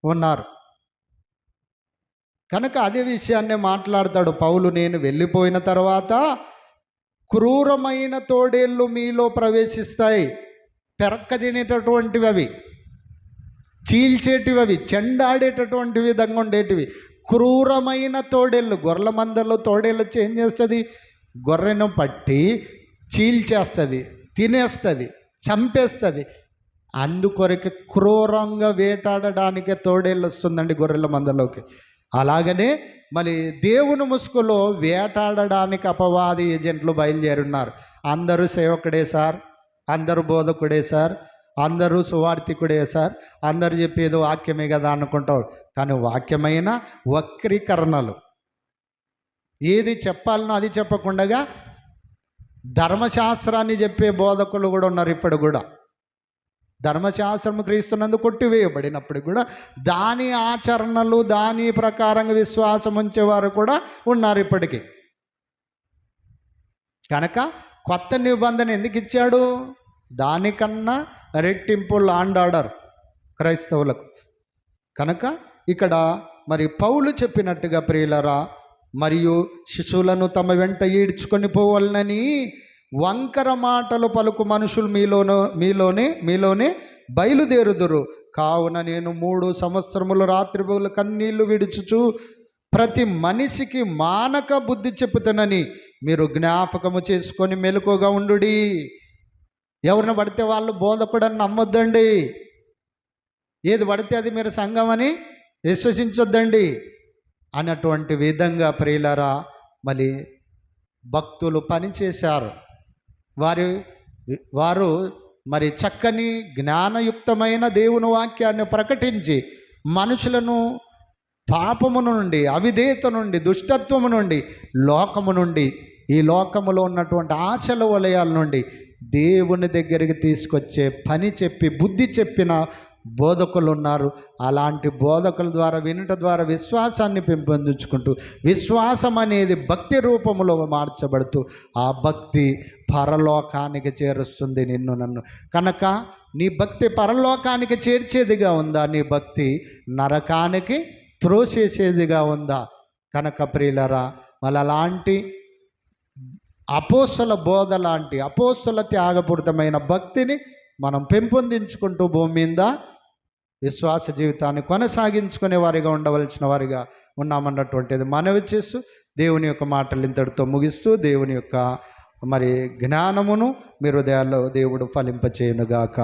ఉన్నారు. కనుక అదే విషయాన్నే మాట్లాడతాడు పౌలు. నేను వెళ్ళిపోయిన తర్వాత క్రూరమైన తోడేళ్ళు మీలో ప్రవేశిస్తాయి. పెరక్క తినేటటువంటివి అవి, చీల్చేటివి అవి, చెండాడేటటువంటి విధంగా ఉండేటివి. క్రూరమైన తోడేళ్ళు, గొర్రెల మందలో తోడేళ్ళు వచ్చి ఏం చేస్తుంది? గొర్రెను పట్టి చీల్చేస్తుంది, తినేస్తుంది, చంపేస్తుంది. అందుకొరకు క్రూరంగా వేటాడడానికే తోడేళ్ళు వస్తుందండి గొర్రెల మందలోకి. అలాగనే మరి దేవుని ముసుగులో వేటాడడానికి అపవాది ఏజెంట్లు బయలుదేరున్నారు. అందరూ సేవకుడే సార్, అందరూ బోధకుడే సార్, అందరూ సువార్థికుడే సార్, అందరూ చెప్పేది వాక్యమే కదా అనుకుంటారు. కానీ వాక్యమైన వక్రీకరణలు, ఏది చెప్పాలనో అది చెప్పకుండా ధర్మశాస్త్రాన్ని చెప్పే బోధకులు కూడా ఉన్నారు. ఇప్పుడు కూడా ధర్మశాస్త్రము క్రీస్తునందు కొట్టివేయబడినప్పుడు కూడా దాని ఆచరణలు, దాని ప్రకారంగా విశ్వాసం ఉంచేవారు కూడా ఉన్నారు ఇప్పటికీ. కనుక కొత్త నిబంధన ఎందుకు ఇచ్చాడు? దానికన్నా రెట్టింపు లాండ్ ఆర్డర్ క్రైస్తవులకు. కనుక ఇక్కడ మరి పౌలు చెప్పినట్టుగా ప్రియులరా, మరియు శిశువులను తమ వెంట ఈడ్చుకొని పోవాలనని వంకర మాటలు పలుకు మనుషులు మీలోనే బయలుదేరుదురు. కావున నేను 3 సంవత్సరములు రాత్రిపగలు కన్నీళ్లు విడుచుచు ప్రతి మనిషికి మానక బుద్ధి చెప్పుతానని మీరు జ్ఞాపకము చేసుకొని మెలకుగా ఉండుడి. ఎవరిని పడితే వాళ్ళు బోధకుడని నమ్మొద్దండి. ఏది పడితే అది మీరు సంఘం అని విశ్వసించొద్దండి అన్నటువంటి విధంగా ప్రియులారా మరి భక్తులు పనిచేశారు. వారు మరి చక్కని జ్ఞానయుక్తమైన దేవుని వాక్యాన్ని ప్రకటించి మనుషులను పాపము నుండి, అవిధేయత నుండి, దుష్టత్వము నుండి, లోకము నుండి, ఈ లోకములో ఉన్నటువంటి ఆశల వలయాల నుండి దేవుని దగ్గరికి తీసుకొచ్చే పని చెప్పి బుద్ధి చెప్పిన బోధకులు ఉన్నారు. అలాంటి బోధకుల ద్వారా వినుట ద్వారా విశ్వాసాన్ని పెంపొందించుకుంటూ, విశ్వాసం అనేది భక్తి రూపంలో మార్చబడుతూ ఆ భక్తి పరలోకానికి చేరుస్తుంది నిన్ను నన్ను. కనుక నీ భక్తి పరలోకానికి చేర్చేదిగా ఉందా? నీ భక్తి నరకానికి త్రోసేసేదిగా ఉందా? కనుక ప్రియులరా, మళ్ళీ అలాంటి అపోస్తల బోధ లాంటి అపోస్తల త్యాగపూరితమైన భక్తిని మనం పెంపొందించుకుంటూ భూమి మీద విశ్వాస జీవితాన్ని కొనసాగించుకునే వారిగా ఉండవలసిన వారిగా ఉన్నామన్నటువంటిది మనవి చేస్తూ దేవుని యొక్క మాటలు ఇంతటితో ముగిస్తూ దేవుని యొక్క జ్ఞానమును మీ హృదయాల్లో దేవుడు ఫలింపచేయునుగాక.